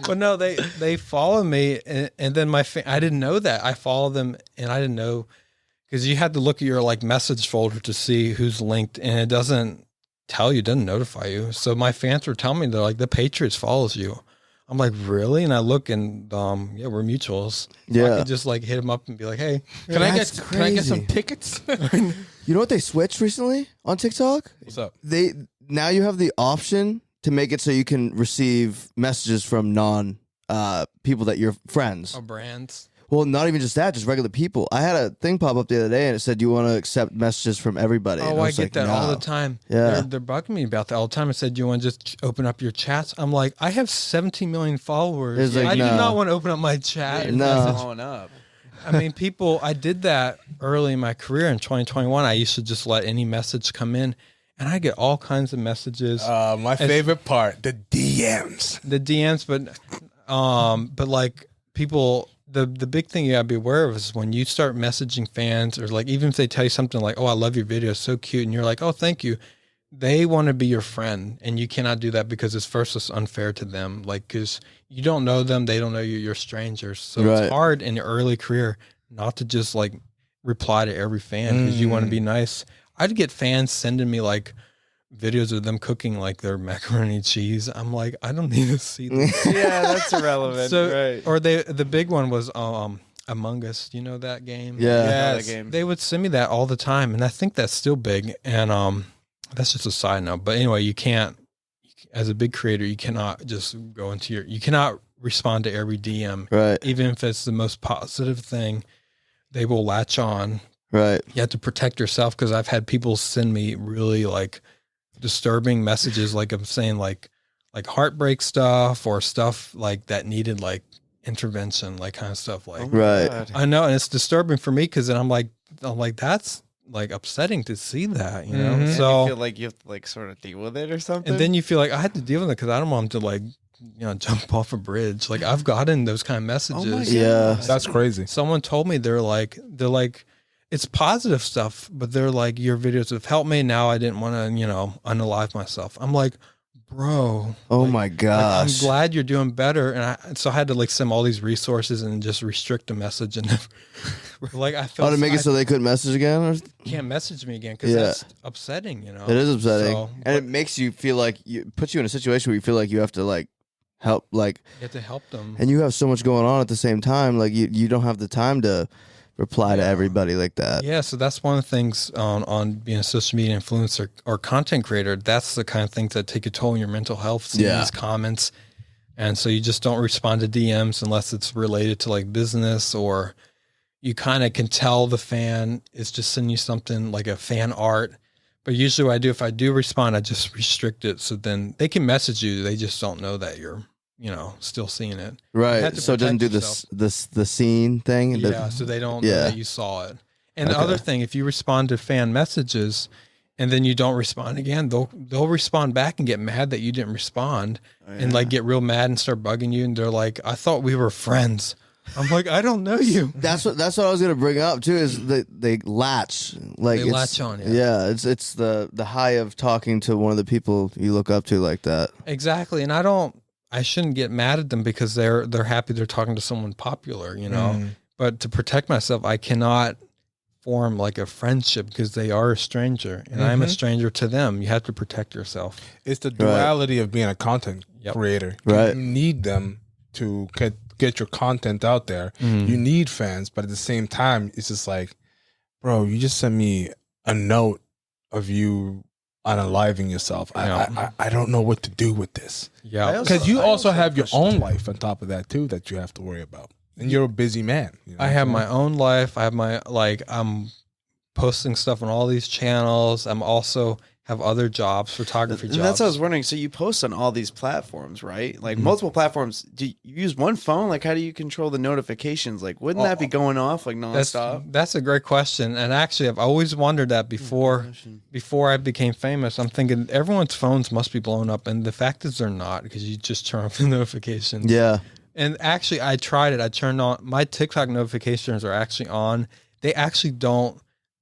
But no, they follow me. And then I didn't know that. I follow them and I didn't know because you had to look at your like message folder to see who's linked and it doesn't tell you, it doesn't notify you. So my fans were telling me, they're like, the Patriots follows you. I'm like, really? And I look and yeah, we're mutuals. So Yeah. I could just like hit him up and be like, hey, Can I That's get some crazy. tickets? You know what they switched recently on TikTok? What's up? They now you have the option to make it so you can receive messages from non people that you're friends. brands. Well, not even just that, just regular people. I had a thing pop up the other day and it said, "Do you want to accept messages from everybody?" And Oh, I was get like, that all "No." the time. Yeah. They're bugging me about that all the time. I said, do you want to just open up your chats? I'm like, I have 17 million followers. It's like, I do no. not want to open up my chat. and No. message. Blowing up. I mean, I did that early in my career in 2021. I used to just let any message come in and I get all kinds of messages. My favorite part, the DMs. The DMs, but like people, the big thing you gotta be aware of is when you start messaging fans or like, even if they tell you something like, oh, I love your video, so cute. And you're like, oh, thank you. They want to be your friend and you cannot do that because it's unfair to them. Like, cause you don't know them. They don't know you. You're strangers. So Right. it's hard in your early career not to just like reply to every fan because you want to be nice. I'd get fans sending me like videos of them cooking like their macaroni and cheese. I'm like, I don't need to see this. Yeah, that's irrelevant. So, right. or the big one was Among Us. Do you know that game? Yeah. That game. They would send me that all the time, and I think that's still big. And that's just a side note. But anyway, you can't, as a big creator, you cannot just go into you cannot respond to every DM, Right. even if it's the most positive thing. They will latch on. Right. You have to protect yourself because I've had people send me really like disturbing messages, like I'm saying like heartbreak stuff or stuff like that needed like intervention, like kind of stuff. Like Right. God. I know, and it's disturbing for me because then I'm like that's like upsetting to see that, you know. Mhm. And So you feel like you have to like sort of deal with it or something. and then you feel like I had to deal with it because I don't want them to like jump off a bridge. Like I've gotten those kind of messages. Oh my Yeah. God. That's crazy. Someone told me they're like it's positive stuff, but they're like, your videos have helped me. Now I didn't want to, unalive myself. I'm like, bro. Oh like, my like, gosh. I'm glad you're doing better. And so I had to like send all these resources and just restrict the message. And like, I felt Oh, to make it so they couldn't message again? Or? can't message me again. Cause Yeah. that's upsetting, It is upsetting. So, And it makes you feel like, puts you in a situation where you feel like you have to like help, like, you have to help them. and you have so much going on at the same time. Like you don't have the time to reply to everybody like that. Yeah, so that's one of the things on being a social media influencer or content creator. That's the kind of things that take a toll on your mental health. Seeing Yeah. these comments, and so you just don't respond to DMs unless it's related to like business, or you kind of can tell the fan is just sending you something like a fan art. But usually, what I do, if I do respond, I just restrict it so then they can message you. They just don't know that you're still seeing it. You Right. have to So it doesn't do protect the scene thing. Yeah, so they don't know Yeah. that you saw it. And the Okay. other thing, if you respond to fan messages and then you don't respond again, they'll respond back and get mad that you didn't respond and like get real mad and start bugging you. And they're like, I thought we were friends. I'm like, I don't know you. That's what I was gonna bring up too. Is they latch like They it's- latch on, yeah. Yeah, it's the high of talking to one of the people you look up to like that. Exactly. And I shouldn't get mad at them because they're happy they're talking to someone popular, But to protect myself, I cannot form like a friendship because they are a stranger and I'm a stranger to them. You have to protect yourself. It's the duality of being a content creator. Right. You need them to get your content out there. You need fans, but at the same time, it's just like, bro, you just sent me a note of you unaliving yourself. I don't know what to do with this. Yeah. Because you also have your own life on top of that too that you have to worry about. And you're a busy man. You know I have my own life. I have my, I'm posting stuff on all these channels. I'm also have other jobs, photography jobs. And that's what I was wondering. So you post on all these platforms, right? Like multiple platforms. Do you use one phone? Like, how do you control the notifications? Like, wouldn't that be going off like nonstop? That's a great question. And actually, I've always wondered that before I became famous. I'm thinking everyone's phones must be blown up. And the fact is they're not, because you just turn off the notifications. Yeah. And actually, I tried it. I turned on my TikTok notifications are actually on. They actually don't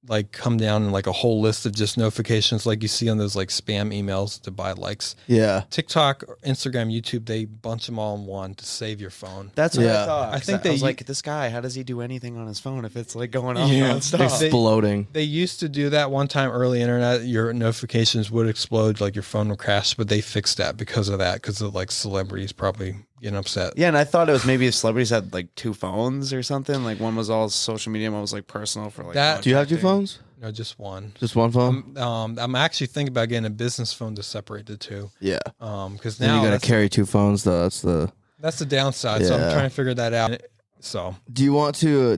like come down in like a whole list of just notifications like you see on those like spam emails to buy likes. Yeah. TikTok, Instagram, YouTube, they bunch them all in one to save your phone. That's what I thought. I think I was like, this guy, how does he do anything on his phone if it's like going off Yeah. nonstop? Exploding. They used to do that one time early internet. Your notifications would explode, like your phone would crash, but they fixed that because of that, because of like celebrities probably getting upset. Yeah, and I thought it was maybe if celebrities had like two phones or something. Like one was all social media, one was like personal for like. That- Do you have two contacting. phones? No, just one. Just one phone? I'm actually thinking about getting a business phone to separate the two. Yeah. Because Then now you got that's, to carry two phones though. That's the downside. So I'm Yeah. trying to figure that out. So Do you want to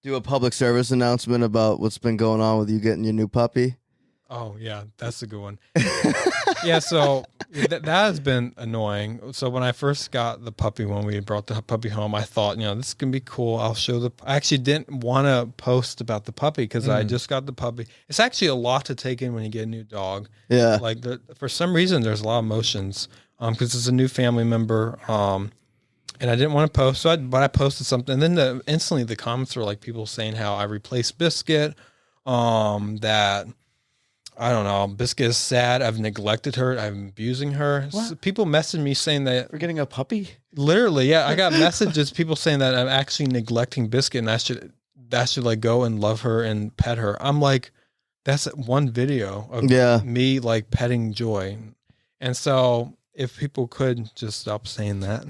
do a public service announcement about what's been going on with you getting your new puppy? oh yeah, that's a good one. Yeah, so that has been annoying. So when I first got the puppy, when we brought the puppy home, I thought, this can be cool. I'll show I actually didn't want to post about the puppy because I just got the puppy. It's actually a lot to take in when you get a new dog. Yeah. Like for some reason, there's a lot of emotions because it's a new family member. And I didn't want to post, but I posted something. And then instantly the comments were like people saying how I replaced Biscuit, that I don't know, Biscuit is sad. I've neglected her. I'm abusing her. So people messaged me saying that We're getting a puppy. literally, yeah, I got messages, people saying that I'm actually neglecting Biscuit and that should like go and love her and pet her. I'm like, that's one video of me like petting Joy. And so if people could just stop saying that.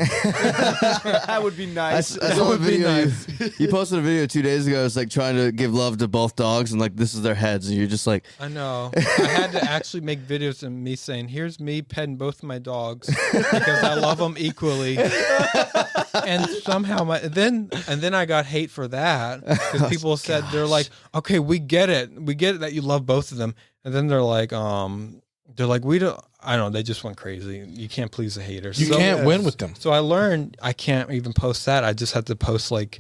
That would be nice. I saw a video. You posted a video 2 days ago. It's like trying to give love to both dogs, and like this is their heads, and you're just like, I know. I had to actually make videos of me saying, "Here's me petting both of my dogs because I love them equally." And somehow then I got hate for that because people said they're like, "Okay, we get it that you love both of them," and then they're like, we don't. I don't know. They just went crazy. You can't please the haters. You can't win with them. So I learned I can't even post that. I just had to post like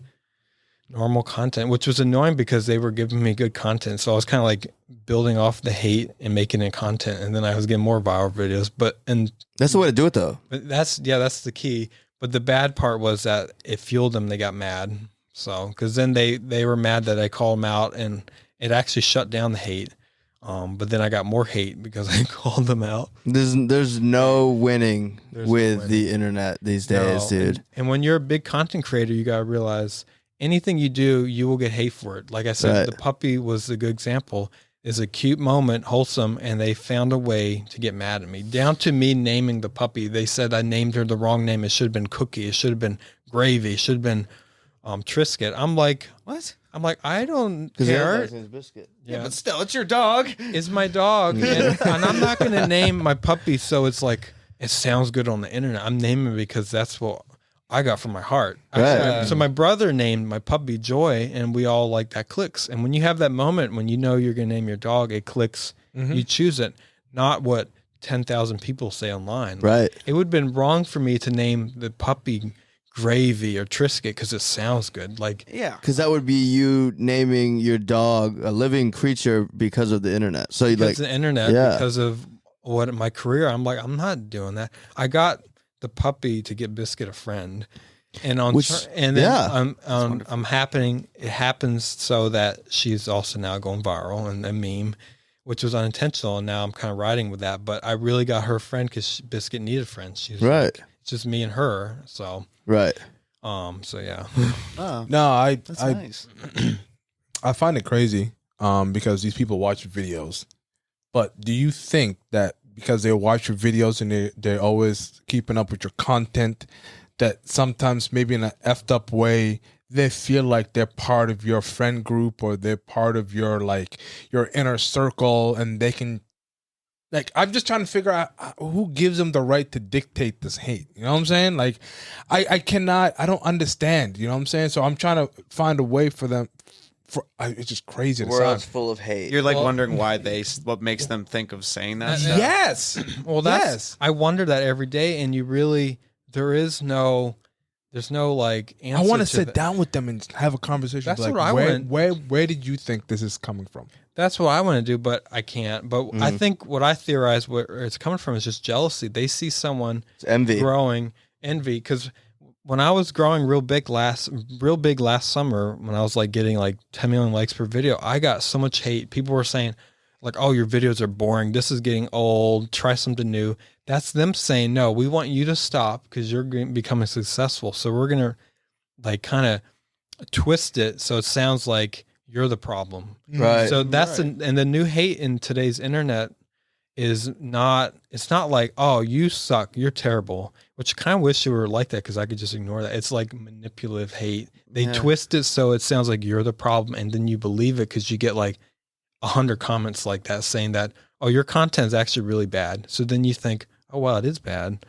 normal content, which was annoying because they were giving me good content. So I was kind of like building off the hate and making it content. And then I was getting more viral videos, that's the way to do it though. but that's the key. But the bad part was that it fueled them. They got mad. So, cause then they were mad that I called them out and it actually shut down the hate. But then I got more hate because I called them out. There's no winning with the internet these days, dude. And when you're a big content creator, you got to realize anything you do, you will get hate for it. Like I said, the puppy was a good example. Is a cute moment, wholesome, and they found a way to get mad at me. Down to me naming the puppy. They said I named her the wrong name. It should have been Cookie. It should have been Gravy. It should have been Triscuit. I'm like, What? I'm like, I don't care. Biscuit. Yeah, but still, it's your dog. It's my dog, and I'm not going to name my puppy so it's like it sounds good on the internet. I'm naming it because that's what I got from my heart. Right. So my brother named my puppy Joy, and we all like that clicks. And when you have that moment when you know you're going to name your dog, it clicks. You choose it, not what 10,000 people say online. Right. It would have been wrong for me to name the puppy Gravy or Triscuit because it sounds good. Like, Yeah. Because that would be you naming your dog a living creature because of the internet. So you because like the internet, because of what my career, I'm like, I'm not doing that. I got the puppy to get Biscuit a friend, and I'm happening. It happens so that she's also now going viral and a meme, which was unintentional. And now I'm kind of riding with that. But I really got her friend because Biscuit needed friends. She's right. Like, it's just me and her. So Right. So yeah. Oh, No, that's I nice. I find it crazy because these people watch videos. But do you think that because they watch your videos and they're always keeping up with your content, that sometimes maybe in an effed up way they feel like they're part of your friend group or they're part of your like your inner circle, and they can, like, I'm just trying to figure out who gives them the right to dictate this hate. You know what I'm saying? Like, I don't understand. You know what I'm saying? So I'm trying to find a way for them. It's just crazy. The To world's sound. full of hate. You're like wondering why what makes them think of saying that stuff. Yes. Well, yes. I wonder that every day, and there's no like answer. I want to to sit that. down with them and have a conversation. That's like, what I where, want. where did you think this is coming from? That's what I want to do, but I can't. But I think what I theorize where it's coming from is just jealousy. They see someone It's envy. growing, envy. Because when I was growing real big last summer, when I was like getting like 10 million likes per video, I got so much hate. People were saying like, "Oh, your videos are boring. This is getting old. Try something new." That's them saying, "No, we want you to stop because you're becoming successful. So we're gonna like kind of twist it so it sounds like you're the problem." Right. So that's and the new hate in today's internet is not. It's not like, "Oh, you suck. You're terrible." Which I kind of wish you were like that because I could just ignore that. It's like manipulative hate. They twist it so it sounds like you're the problem, and then you believe it because you get like 100 comments like that saying that, "Oh, your content is actually really bad." So then you think, "Oh, well, it is bad,"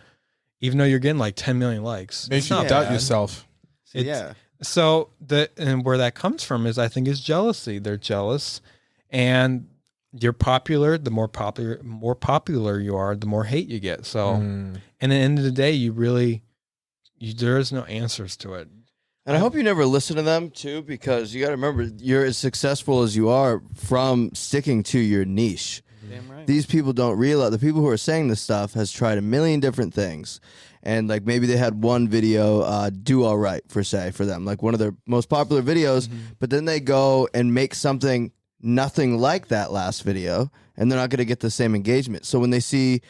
even though you're getting like 10 million likes. Makes It's you not doubt bad. yourself. Yeah. So and where that comes from is I think is jealousy. They're jealous, and you're popular. The more popular you are, the more hate you get. So, and at the end of the day, there is no answers to it. And I hope you never listen to them too, because you got to remember you're as successful as you are from sticking to your niche. Damn right. These people don't realize, the people who are saying this stuff has tried a million different things. And like maybe they had one video do all right for them, like one of their most popular videos, but then they go and make something nothing like that last video, and they're not going to get the same engagement. So when they see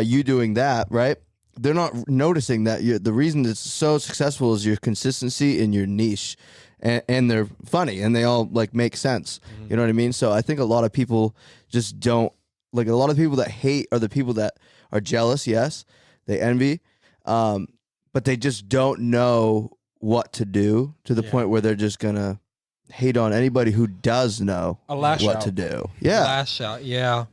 you doing that, right, they're not noticing that the reason it's so successful is your consistency in your niche, and they're funny and they all like make sense. You know what I mean? So I think a lot of people just don't, like, a lot of people that hate are the people that are jealous. Yes, they envy, but they just don't know what to do to the point where they're just gonna hate on anybody who does know what to do. Yeah. Lash out. Yeah.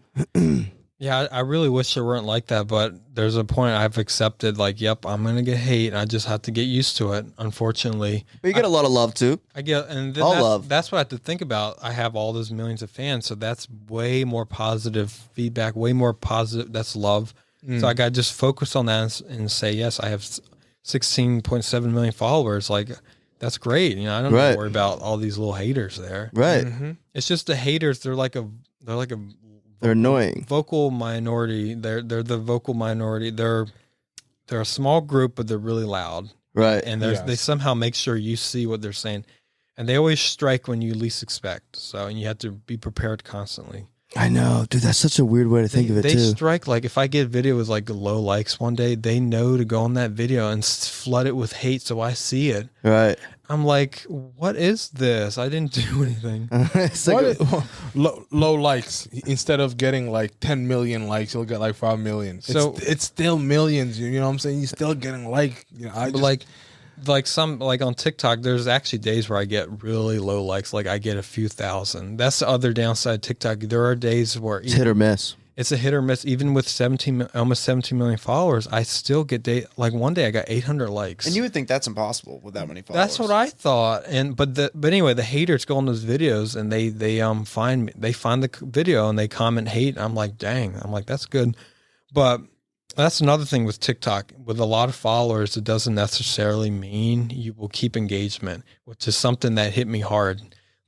Yeah. I really wish it weren't like that, but there's a point I've accepted, like, yep, I'm going to get hate. And I just have to get used to it. Unfortunately. But you get a lot of love too. I get, and then that's what I have to think about. I have all those millions of fans. So that's way more positive feedback, way more positive. That's love. So I got to just focus on that and say, yes, I have 16.7 million followers. Like, that's great. You know, I don't have to worry about all these little haters there. Right. It's just the haters. They're annoying. Vocal minority. They're the vocal minority. They're a small group, but they're really loud. Right. And they somehow make sure you see what they're saying. And they always strike when you least expect. So, and you have to be prepared constantly. I know, dude. That's such a weird way to think of it, They too. strike, like, if I get a video with like low likes one day, they know to go on that video and flood it with hate, so I see it. Right. I'm like, what is this? I didn't do anything. It's like low likes. Instead of getting like 10 million likes, you'll get like 5 million. So it's still millions. You know what I'm saying? You're still getting like, you know, like on TikTok, there's actually days where I get really low likes. Like I get a few thousand. That's the other downside of TikTok. There are days where it's hit or miss. It's a hit or miss. Even with almost 17 million followers, I still get like one day I got 800 likes. And you would think that's impossible with that many followers. That's what I thought. But anyway, the haters go on those videos and they find me. They find the video and they comment hate. I'm like, dang. I'm like, that's good. But that's another thing with TikTok. With a lot of followers, it doesn't necessarily mean you will keep engagement, which is something that hit me hard.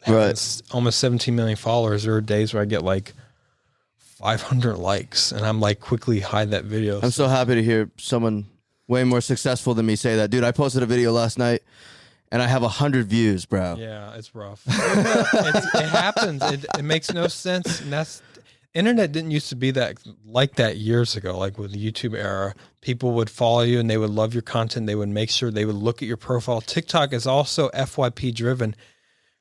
Right. Almost 17 million followers. There are days where I get like 500 likes, and I'm like, quickly hide that video. I'm so happy to hear someone way more successful than me say that. Dude, I posted a video last night, and I have 100 views, bro. Yeah, it's rough. It happens. It makes no sense, and internet didn't used to be that like that years ago. Like with the YouTube era, people would follow you and they would love your content. They would make sure they would look at your profile. TikTok is also FYP driven.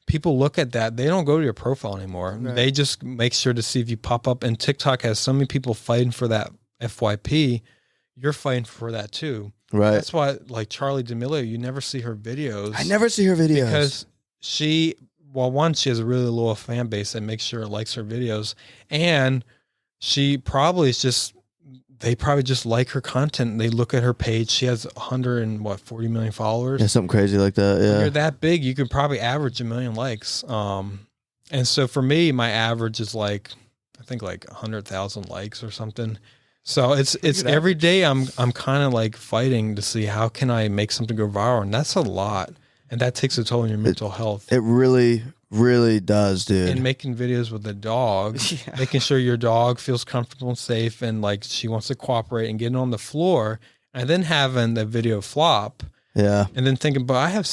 People look at that. They don't go to your profile anymore. Right. They just make sure to see if you pop up. And TikTok has so many people fighting for that FYP. You're fighting for that too. Right. That's why, like Charlie D'Amelio, you never see her videos. I never see her videos because one, she has a really loyal fan base that makes sure it likes her videos, and she probably they probably just like her content. They look at her page. She has 40 million followers. Yeah, something crazy like that. Yeah. When you're that big, you could probably average 1 million likes. And so for me, my average is I think 100,000 likes or something. So it's every day I'm kind of like fighting to see how can I make something go viral, and that's a lot, and that takes a toll on your mental health. It really, really does, dude. And making videos with the dog, making sure your dog feels comfortable and safe, and like she wants to cooperate, and getting on the floor, and then having the video flop. Yeah. And then thinking, but I have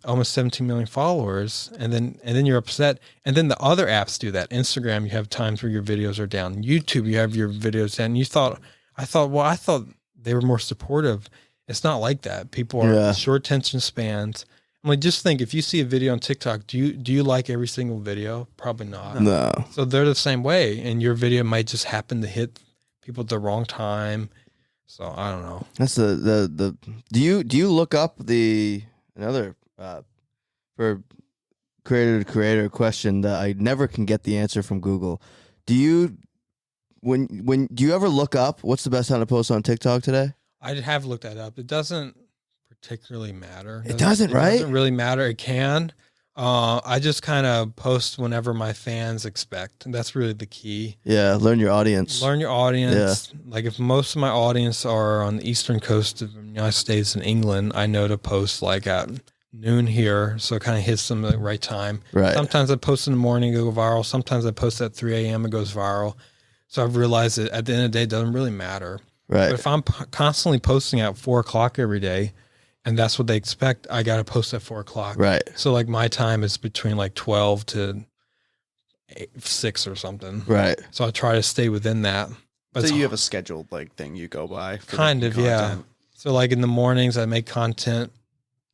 almost 17 million followers. And then you're upset. And then the other apps do that. Instagram, you have times where your videos are down. YouTube, you have your videos down. I thought they were more supportive. It's not like that. People are short attention spans. I'm like, just think, if you see a video on TikTok, do you like every single video? Probably not. No. So they're the same way. And your video might just happen to hit people at the wrong time. So I don't know. That's the do you look up another for creator to creator question that I never can get the answer from Google. Do you ever look up what's the best time to post on TikTok today? I have looked that up. It doesn't particularly matter. It doesn't, right? It doesn't really matter. It can. I just kind of post whenever my fans expect, and that's really the key. Yeah, learn your audience. Learn your audience. Yeah. Like if most of my audience are on the eastern coast of the United States and England, I know to post like at noon here, so it kind of hits them at the right time. Right. Sometimes I post in the morning, it goes viral. Sometimes I post at 3 a.m., it goes viral. So I've realized that at the end of the day, it doesn't really matter. Right. But if I'm constantly posting at 4 o'clock every day, and that's what they expect, I got to post at 4 o'clock. Right. So like my time is between like 12 to 6 or something. Right. So I try to stay within that. But so you have a scheduled like thing you go by? Kind of, yeah. So like in the mornings, I make content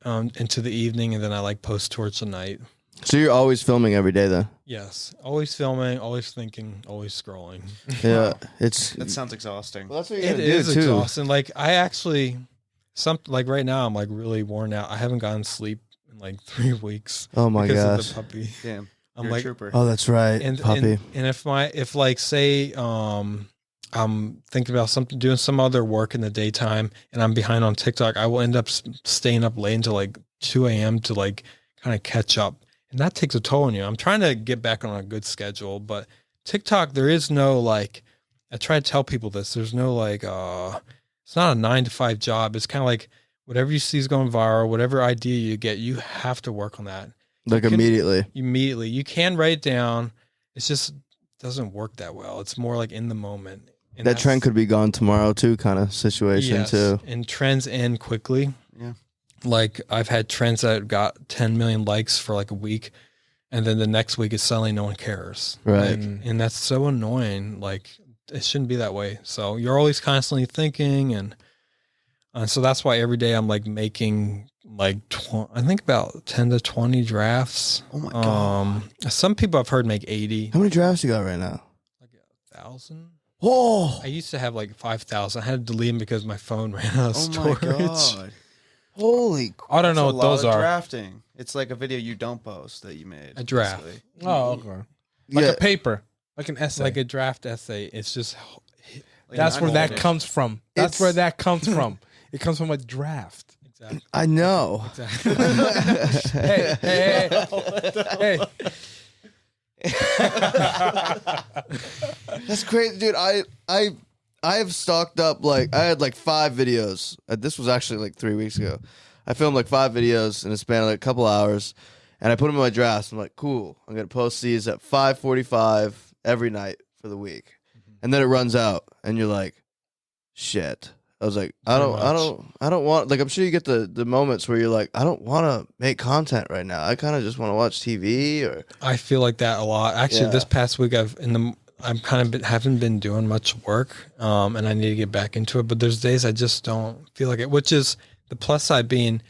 into the evening, and then I like post towards the night. So you're always filming every day then? Yes. Always filming, always thinking, always scrolling. Yeah. Wow. That sounds exhausting. Well, that's what it is exhausting. Like I actually... like right now, I'm like really worn out. I haven't gotten sleep in like 3 weeks. Oh my gosh! Of the puppy. Damn, I'm like, a trooper. Oh, that's right, puppy. And if like say I'm thinking about doing some other work in the daytime, and I'm behind on TikTok, I will end up staying up late until like 2 a.m. to like kind of catch up, and that takes a toll on you. I'm trying to get back on a good schedule, but TikTok, there is no like. I try to tell people this. There's no like. It's not a 9-to-5 job. It's kind of like whatever you see is going viral, whatever idea you get, you have to work on that. Like immediately. Immediately. You can write it down. It just doesn't work that well. It's more like in the moment. And that trend could be gone tomorrow too, kind of situation too. And trends end quickly. Yeah. Like I've had trends that got 10 million likes for like a week, and then the next week is suddenly no one cares. Right. And that's so annoying. Like, it shouldn't be that way. So you're always constantly thinking, and so that's why every day I'm like making like I think about 10 to 20 drafts. Oh my god! Some people I've heard make 80. How many drafts you got right now? Like 1,000. Whoa! I used to have like 5,000. I had to delete them because my phone ran out of storage. Oh my god! Holy! I don't know That's what a lot those of are. Drafting. It's like a video you don't post that you made. A draft. basically. Oh, okay. Like a paper, like an essay. Like a draft essay. It's just Like That's where that unfolded. comes from. That's where that comes from. It comes from a draft. exactly. I know. Exactly. Hey. That's crazy, dude. I have stocked up like I had like 5 videos. This was actually like 3 weeks ago. I filmed like 5 videos in a span of like a couple hours, and I put them in my drafts. I'm like, cool. I'm gonna post these at 5:45 every night for the week, and then it runs out, and you're like, shit. I was like, I don't want, like, I'm sure you get the moments where you're like, I don't want to make content right now. I kind of just want to watch TV or. I feel like that a lot. Actually, Yeah. this past week, I'm kind of haven't been doing much work, and I need to get back into it. But there's days I just don't feel like it, which is the plus side being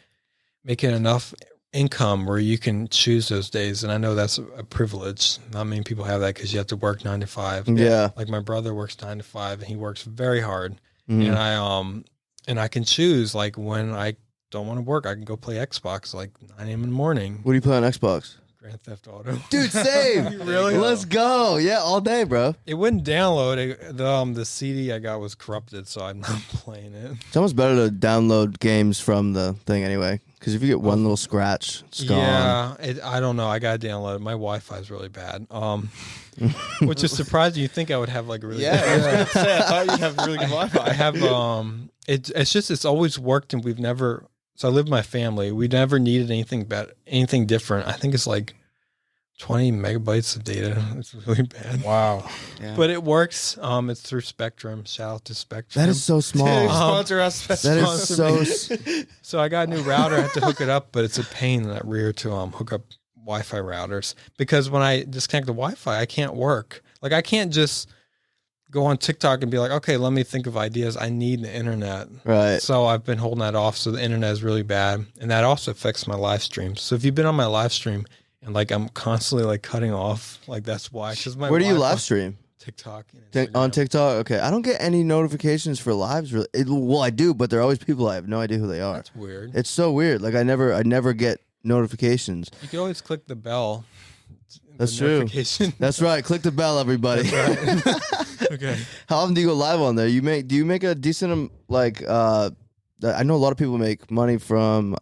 making enough income where you can choose those days. And I know that's a privilege. Not many people have that because you have to work 9 to 5. Yeah. Like my brother works 9 to 5 and he works very hard. Mhm. And I can choose like when I don't want to work, I can go play Xbox like 9 a.m. in the morning. What do you play on Xbox? Grand Theft Auto. Dude, same. Really? Let's go. Yeah, all day, bro. It wouldn't download. The CD I got was corrupted, so I'm not playing it. It's almost better to download games from the thing anyway. Because if you get one little scratch, it's gone. Yeah, I don't know. I got to download it. My Wi-Fi is really bad. Which is surprising. You think I would have like a really Yeah, I was good gonna say I thought you'd have really good Wi-Fi. I have it's always worked, and we've never. So I live with my family. We never needed anything different. I think it's like 20 megabytes of data. It's really bad. Wow. Yeah. But it works. It's through Spectrum. Shout out to Spectrum. That is so small. Sponsor us. That is so. So I got a new router. I had to hook it up, but it's a pain in that rear to hook up Wi-Fi routers because when I disconnect the Wi-Fi, I can't work. Like I can't just go on TikTok and be like, okay, let me think of ideas. I need the internet. Right. So I've been holding that off. So the internet is really bad. And that also affects my live streams. So if you've been on my live stream and like I'm constantly like cutting off, like that's why. Where do you live stream? TikTok. And On TikTok? Okay. I don't get any notifications for lives. Really. Well, I do, but they're always people I have no idea who they are. That's weird. It's so weird. Like I never get notifications. You can always click the bell. That's true. That's right. Click the bell, everybody. Okay. How often do you go live on there? Do you make a decent I know a lot of people make money from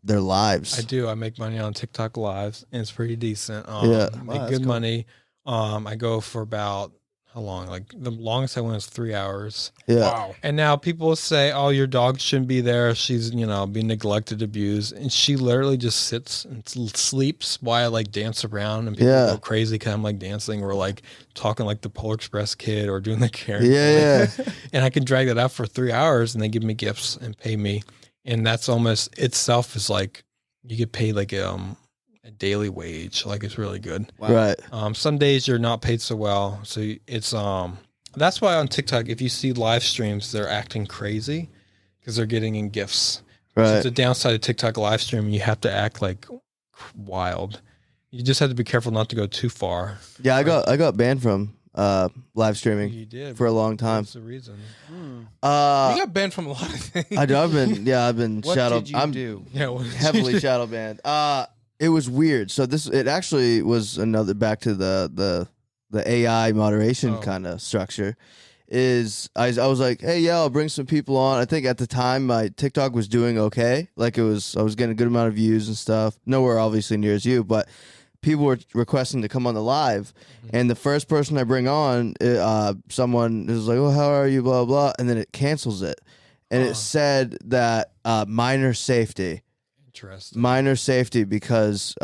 their lives. I do. I make money on TikTok lives, and it's pretty decent. Yeah. Make Wow, good cool. money. I go for about how long? Like the longest I went was 3 hours. Yeah. Wow. And now people say, "Oh, your dog shouldn't be there. She's being neglected, abused," and she literally just sits and sleeps while I like dance around, and people Yeah. go crazy because I'm like dancing or like talking like the Polar Express kid or doing the Karen. Yeah. And I can drag that out for 3 hours, and they give me gifts and pay me, and that's almost itself is like you get paid like a daily wage. Like it's really good. Right. Some days you're not paid so well, so it's that's why on TikTok if you see live streams they're acting crazy because they're getting in gifts. So Right. the downside of TikTok live stream, you have to act like wild. You just have to be careful not to go too far. Yeah, I got banned from live streaming You did for a long time. That's the reason. You got banned from a lot of things. I've been What shadow. did you I'm do? Yeah, well, heavily shadow banned. It was weird. So it actually was another back to the AI moderation Oh. kind of structure. I was like, hey, yeah, I'll bring some people on. I think at the time my TikTok was doing okay. Like I was getting a good amount of views and stuff. Nowhere obviously near as you, but people were requesting to come on the live. And the first person I bring on, someone is like, oh, how are you? Blah, blah. And then it cancels it. And it said that minor safety. interesting. Minor safety because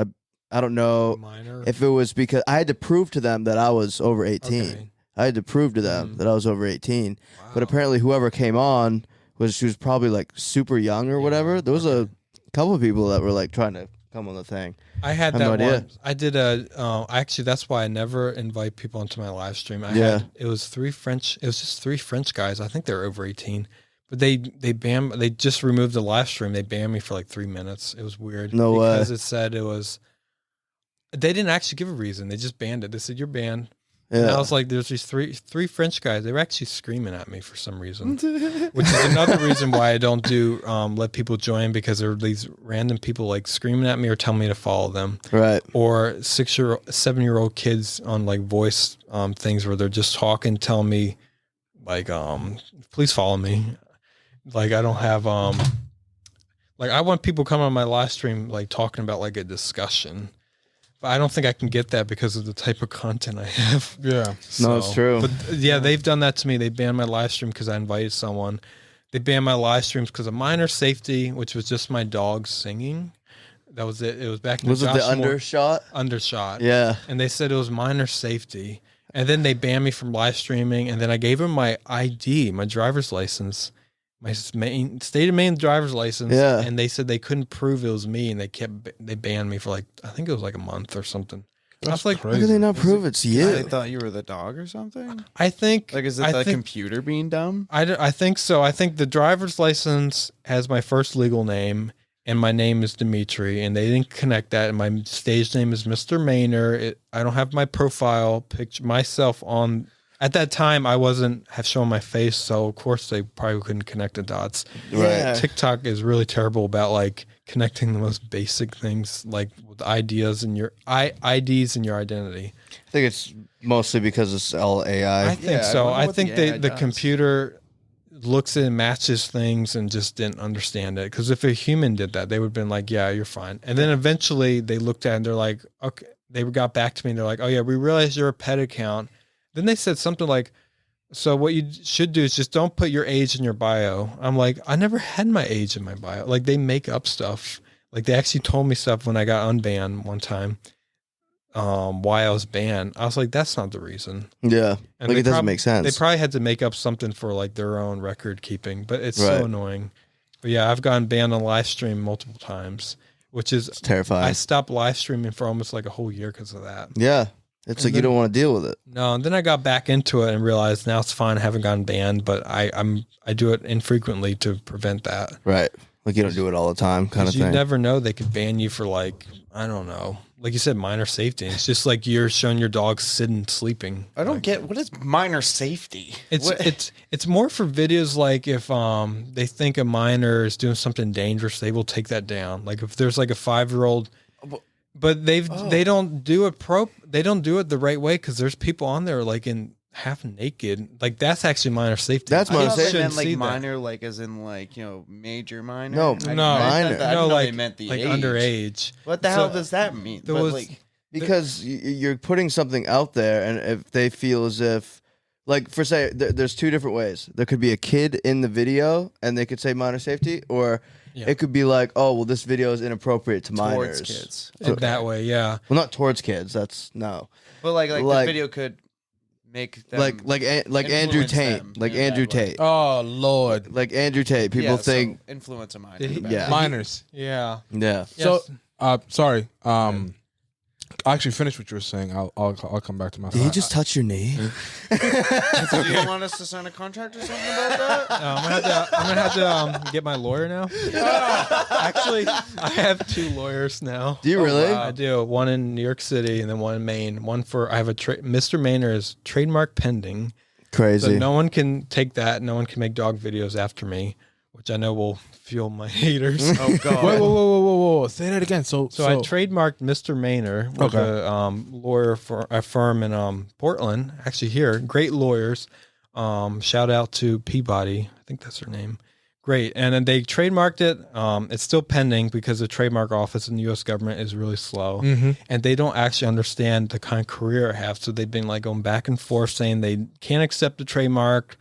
I don't know Minor. if it was because I had to prove to them that I was over 18. Okay. I had to prove to them that I was over 18. Wow. But apparently whoever came on she was probably like super young or whatever. There was a couple of people that were like trying to come on the thing. I had I that have no idea. one. I did actually that's why I never invite people into my live stream. It was just three French guys. I think they were over 18. But they just removed the live stream. They banned me for like 3 minutes. It was weird. No way. Because it said they didn't actually give a reason. They just banned it. They said you're banned. And I Yeah. was like, there's these three French guys. They were actually screaming at me for some reason, which is another reason why I don't do let people join, because there are these random people like screaming at me or telling me to follow them, Right. or 7-year-old kids on like voice things where they're just talking, telling me like please follow me. Like I don't have like I want people coming on my live stream like talking about like a discussion. But I don't think I can get that because of the type of content I have. Yeah. No, it's true. But yeah, they've done that to me. They banned my live stream because I invited someone. They banned my live streams because of minor safety, which was just my dog singing. That was it. It was back in Was it the Josh Moore- undershot? undershot. Yeah. And they said it was minor safety. And then they banned me from live streaming. And then I gave them my ID, my driver's license, my state of Maine driver's license. Yeah. And they said they couldn't prove it was me. And they banned me for like, I think it was like a month or something. I was like, How can they not prove it's They you? thought you were the dog or something. I think Like, is it the computer being dumb? I think so. I think the driver's license has my first legal name, and my name is Dimitri, and they didn't connect that. And my stage name is MisterMainer. I don't have my profile picture myself on. At that time, I wasn't have shown my face, so of course they probably couldn't connect the dots. Right. TikTok is really terrible about like connecting the most basic things, like with IDs and your IDs and your identity. I think it's mostly because it's all AI. I think so. wonder I what think the AI the does. computer looks and matches things and just didn't understand it. Because if a human did that, they would have been like, yeah, you're fine. And then eventually they looked at it and they're like, okay, they got back to me and they're like, oh yeah, we realize you're a pet account. Then they said something like, so what you should do is just don't put your age in your bio. I'm like, I never had my age in my bio. Like they make up stuff. Like they actually told me stuff when I got unbanned one time. Why I was banned. I was like, that's not the reason. Yeah. And Like they it doesn't make sense. They probably had to make up something for like their own record keeping, but it's Right. so annoying. But yeah, I've gotten banned on live stream multiple times, which is It's terrifying. I stopped live streaming for almost like a whole year because of that. Yeah. It's And like you then- don't want to deal with it. No, and then I got back into it and realized now it's fine. I haven't gotten banned, but I do it infrequently to prevent that. Right. Like you don't do it all the time kind of 'Cause you thing. never know, they could ban you for like, I don't know. Like you said, minor safety. It's just like you're showing your dog sitting sleeping. I don't Like, get what is minor safety. It's more for videos like if they think a minor is doing something dangerous, they will take that down. Like if there's like a 5-year-old, but they don't do it they don't do it the right way because there's people on there like in half naked. Like that's actually minor safety. That's minor I thought they safety. meant See like that. minor, like as in like major minor. No, I minor. didn't No, know like they meant the like age. underage. What the hell does that mean? there But, was- like, Because you're putting something out there, and if they feel as if, like, for say, there's two different ways. There could be a kid in the video, and they could say minor safety, or Yeah. it could be like, oh, well, this video is inappropriate to minors. towards kids. That way, yeah. Well, not towards kids. That's no. But like Like- the video could make them Like Andrew influence Tate, them like in a Andrew bad way. Tate, Oh Lord, like Andrew Tate. People Yeah, think, so influence a minor. Did he- Yeah. minors. Yeah. yeah. So, Yes. sorry. Actually, finish what you were saying. I'll come back to my. Did he just touch your knee? Do you want us to sign a contract or something about that? I'm gonna have to get my lawyer now. Actually, I have 2 lawyers now. Do you really? I do. One in New York City and then one in Maine. One for I have a MisterMainer is trademark pending, Crazy. so no one can take that. No one can make dog videos after me, which I know will fuel my haters. Oh god. Whoa! Say that again. So So I trademarked Mr. with Okay. a lawyer for a firm in Portland, actually here. Great lawyers. Shout out to Peabody. I think that's her name. Great. And then they trademarked it. It's still pending because the trademark office in the U.S. government is really slow. And they don't actually understand the kind of career I have. So they've been like going back and forth saying they can't accept the trademark.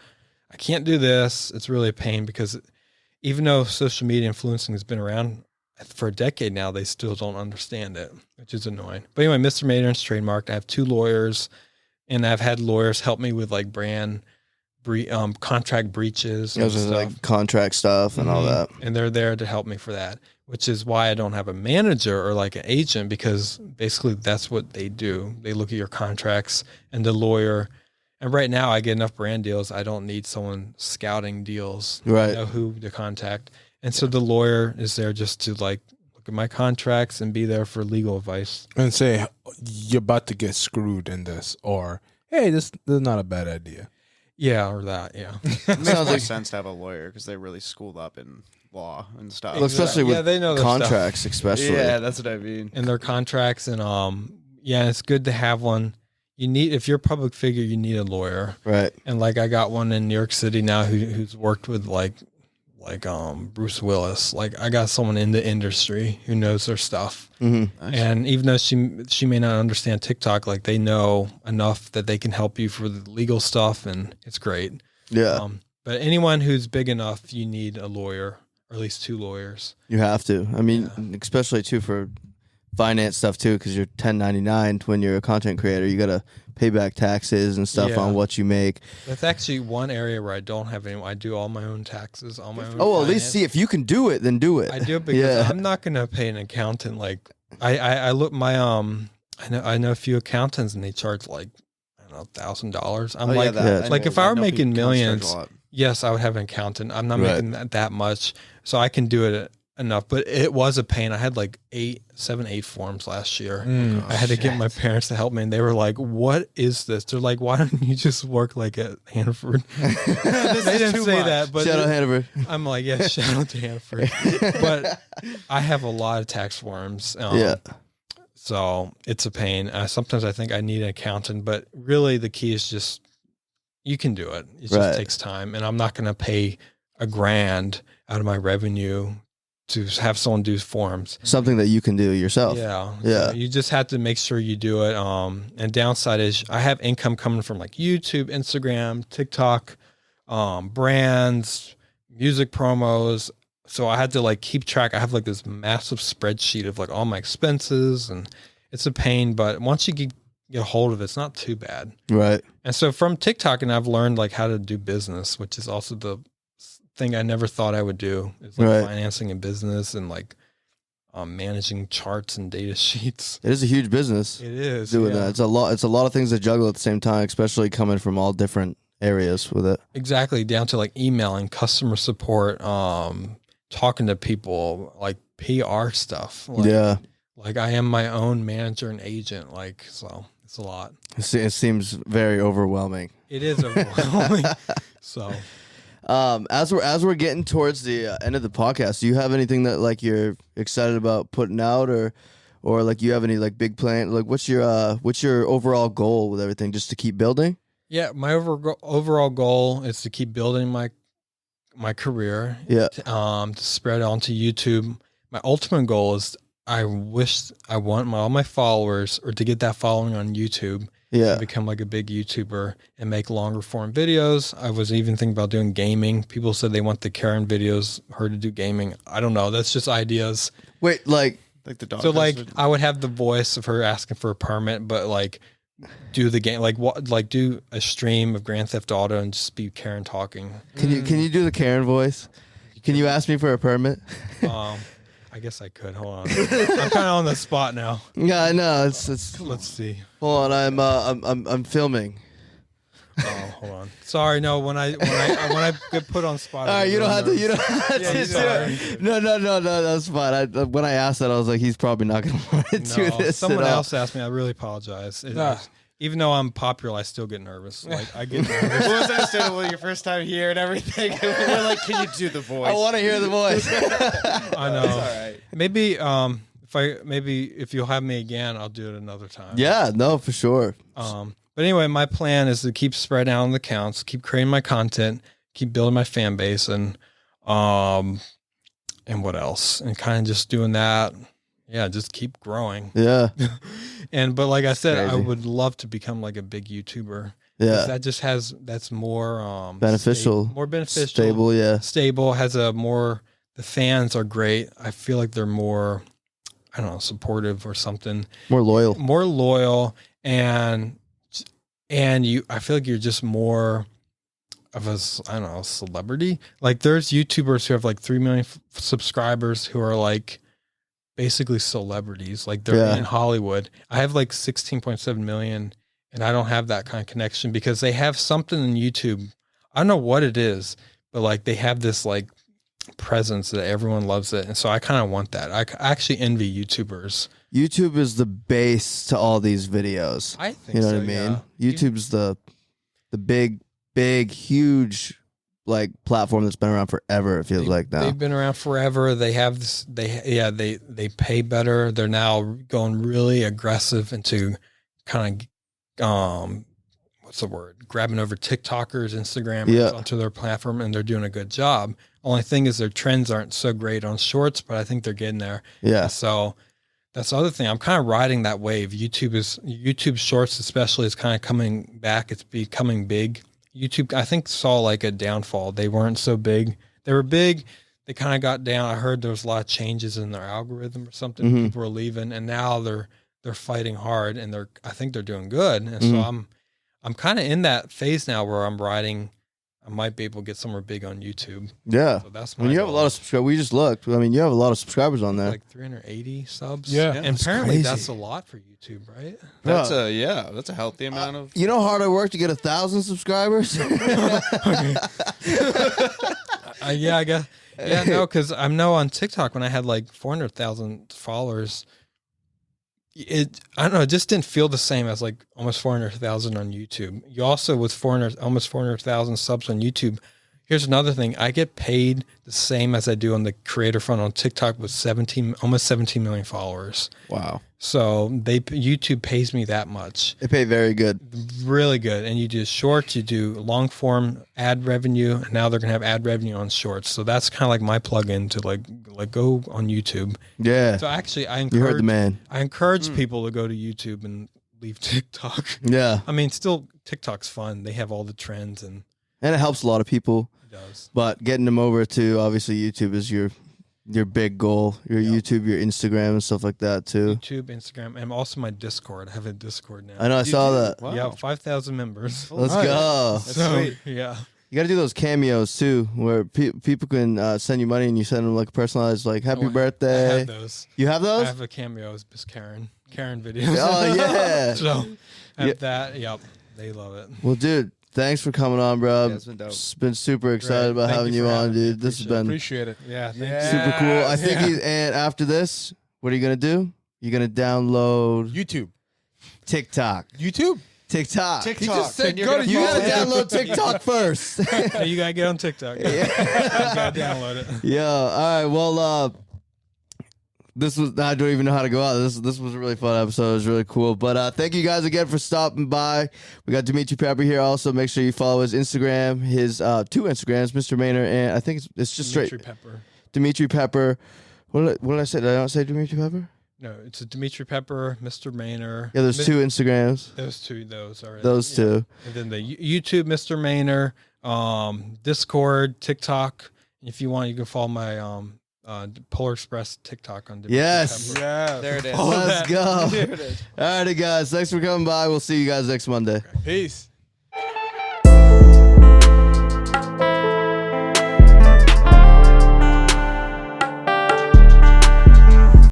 I can't do this. It's really a pain because even though social media influencing has been around for a decade now, they still don't understand it, which is annoying. But anyway, MisterMainer is trademarked. I have 2 lawyers, and I've had lawyers help me with like contract breaches and Those are stuff. like contract stuff and all Mhm. that. And they're there to help me for that, which is why I don't have a manager or like an agent, because basically that's what they do. They look at your contracts and the lawyer. And right now I get enough brand deals. I don't need someone scouting deals. Right. I know who to contact. And so the lawyer is there just to like look at my contracts and be there for legal advice. and say you're about to get screwed in this, or hey, this is not a bad idea. Yeah. Or that. Yeah. It makes Sounds more like- sense to have a lawyer because they're really schooled up in law and stuff. Well, especially Yeah, with they know their stuff. contracts, especially. Yeah, that's what I mean. And their contracts and, yeah, it's good to have one. You need, if you're a public figure, you need a lawyer. Right. And like I got one in New York City now who's worked with like Bruce Willis. Like I got someone in the industry who knows their stuff. Mm-hmm. Nice. And even though she may not understand TikTok, like they know enough that they can help you for the legal stuff, and it's great. Yeah. But anyone who's big enough, you need a lawyer, or at least 2 lawyers. You have to. I mean, especially too for finance stuff too, because you're 1099 when you're a content creator. You got to pay back taxes and stuff Yeah. on what you make. That's actually one area where I don't have anyone. I do all my own taxes, all my own. Oh, well, at least finance. see if you can do it, then do it. I do it because Yeah. I'm not going to pay an accountant. Like I look my I know a few accountants and they charge like, I don't know, $1,000. I'm Oh, like, that. like if I were know making people charge a millions, lot. yes, I would have an accountant. I'm not Right. making that much, so I can do it enough. But it was a pain. I had like 8 forms last year. I had to get my parents to help me, and they were like, "What is this?" They're like, "Why don't you just work like at Hannaford?" They didn't say that, but Shout out Hannaford. I'm like, yeah, shout out to Hannaford. But I have a lot of tax forms. Yeah. So it's a pain. Sometimes I think I need an accountant, but really the key is just you can do it. It just takes time, and I'm not going to pay $1,000 out of my revenue to have someone do forms. Something that you can do yourself. Yeah. Yeah. So you just have to make sure you do it. And downside is I have income coming from like YouTube, Instagram, TikTok, brands, music promos. So I had to like keep track. I have like this massive spreadsheet of like all my expenses, and it's a pain, but once you get a hold of it, it's not too bad. Right. And so from TikTok, and I've learned like how to do business, which is also the thing I never thought I would do, is like financing a business and like managing charts and data sheets. It is a huge business. It is doing that. It's a lot of things to juggle at the same time, especially coming from all different areas with it. Exactly, down to like emailing, customer support, talking to people, like PR stuff. Like, like I am my own manager and agent. Like, so it's a lot. It seems very overwhelming. It is overwhelming. So, as we're getting towards the end of the podcast, do you have anything that like you're excited about putting out, or like you have any like big plan? Like, what's your overall goal with everything? Just to keep building? Yeah, my overall goal is to keep building my career. Yeah. To spread onto YouTube. My ultimate goal is I want all my followers, or to get that following on YouTube. Yeah. Become like a big YouTuber and make longer form videos. I was even thinking about doing gaming. People said they want the Karen videos, her to do gaming. I don't know. That's just ideas. Wait, like the dog. So like I would have the voice of her asking for a permit, but like do the game, like do a stream of Grand Theft Auto and just be Karen talking. Can you do the Karen voice? Can you ask me for a permit? I guess I could. Hold on. I'm kind of on the spot now. Yeah, I know. It's. Let's see. Hold on, I'm filming. Oh, hold on. Sorry, no. When I get put on spot. All right, you don't have to. You don't have Yeah, to. sorry. No. That's fine. When I asked that, I was like, he's probably not going to want to do this. Someone at all. else asked me. I really apologize. Even though I'm popular, I still get nervous. Like I get nervous. It was understandable your first time here and everything. We're like, can you do the voice? I want to hear the voice. I know. It's all right. Maybe if you'll have me again, I'll do it another time. Yeah, no, for sure. But anyway, my plan is to keep spreading out on the accounts, keep creating my content, keep building my fan base, and what else? And kind of just doing that. Yeah, just keep growing. Yeah. But like I said, I crazy. would love to become like a big YouTuber. Yeah. That's more Beneficial. more beneficial. Stable, yeah. Stable, has a more, the fans are great. I feel like they're more, I don't know, supportive or something. More loyal. More loyal, and I feel like you're just more of a, I don't know, celebrity. Like there's YouTubers who have like 3 million subscribers who are like basically celebrities. Like they're in Hollywood. I have like 16.7 million, and I don't have that kind of connection because they have something in YouTube. I don't know what it is, but like they have this like presence that everyone loves it. And so I kind of want that. I actually envy YouTubers. YouTube is the base to all these videos. I think you know so, what I mean? yeah. YouTube's the big, huge like platform that's been around forever. It feels like now. They've been around forever. They have this. They pay better. They're now going really aggressive into kind of what's the word? Grabbing over TikTokers, Instagrammers onto their platform, and they're doing a good job. Only thing is their trends aren't so great on shorts, but I think they're getting there. Yeah. So that's the other thing. I'm kind of riding that wave. YouTube Shorts especially is kind of coming back. It's becoming big. YouTube, I think, saw like a downfall. They weren't so big. They were big. They kind of got down. I heard there was a lot of changes in their algorithm or something. Mm-hmm. People were leaving, and now they're fighting hard, and I think they're doing good. And so I'm kind of in that phase now where I'm riding I might be able to get somewhere big on YouTube. Yeah. So that's I mean, you have a lot of subscribers. We just looked. I mean, you have a lot of subscribers on there. Like 380 subs. Yeah. And That's apparently crazy. that's a lot for YouTube, right? That's a healthy amount of. You know how hard I work to get 1,000 subscribers? Yeah, I guess. Yeah, no, because I know on TikTok when I had like 400,000 followers, I don't know, it just didn't feel the same as like almost 400,000 on YouTube. You also with almost 400,000 subs on YouTube. Here's another thing: I get paid the same as I do on the creator front on TikTok with almost 17 million followers. Wow. So YouTube pays me that much. They pay very good. Really good. And you do shorts, you do long form ad revenue, and now they're gonna have ad revenue on shorts. So that's kind of like my plug-in to like go on YouTube. Yeah. So actually, You heard the man. I encourage people to go to YouTube and leave TikTok. Yeah. I mean, still TikTok's fun. They have all the trends and And it helps a lot of people. it does. But getting them over to obviously YouTube is your big goal. Your YouTube, your Instagram, and stuff like that too. YouTube, Instagram, and also my Discord. I have a Discord now. I know. I saw that. Wow. Yeah, 5,000 members. Let's Nice. go. That's So, sweet. yeah. You got to do those cameos too, where people can send you money and you send them like personalized, like "Happy I birthday." have those. You have I those? have a cameo as Miss Karen videos. Oh yeah. So I have Yeah. that. Yep. They love it. Well, dude, thanks for coming on, bro. Yeah, it's been dope. It's been super excited Great. about Thank having you you for on, having me. dude. This has been Appreciate it. Yeah. Thank Yeah. super cool. I think Yeah. and after this, what are you gonna do? You're gonna download YouTube. TikTok. YouTube. TikTok. He just said You're go gonna to You gotta YouTube. download TikTok first. you. You gotta get on TikTok. You gotta download it. Yeah. All right. Well, this was I don't even know how to go out. This was a really fun episode. It was really cool. But thank you guys again for stopping by. We got Dimitri Pepper here. Also, make sure you follow his Instagram. His 2 Instagrams, MisterMainer, and I think it's just Dimitri straight Pepper. Dimitri Pepper. What did I say? Did I not say Dimitri Pepper? No, it's a Dimitri Pepper, MisterMainer. Yeah. There's 2 Instagrams. Those already. Those Yeah. 2. And then the YouTube, MisterMainer, Discord, TikTok. If you want, you can follow my Polar Express TikTok on Dimitri Yes. Pepper. Yeah. There it is. Follow Let's that. go. There it is. All righty, guys. Thanks for coming by. We'll see you guys next Monday. Peace.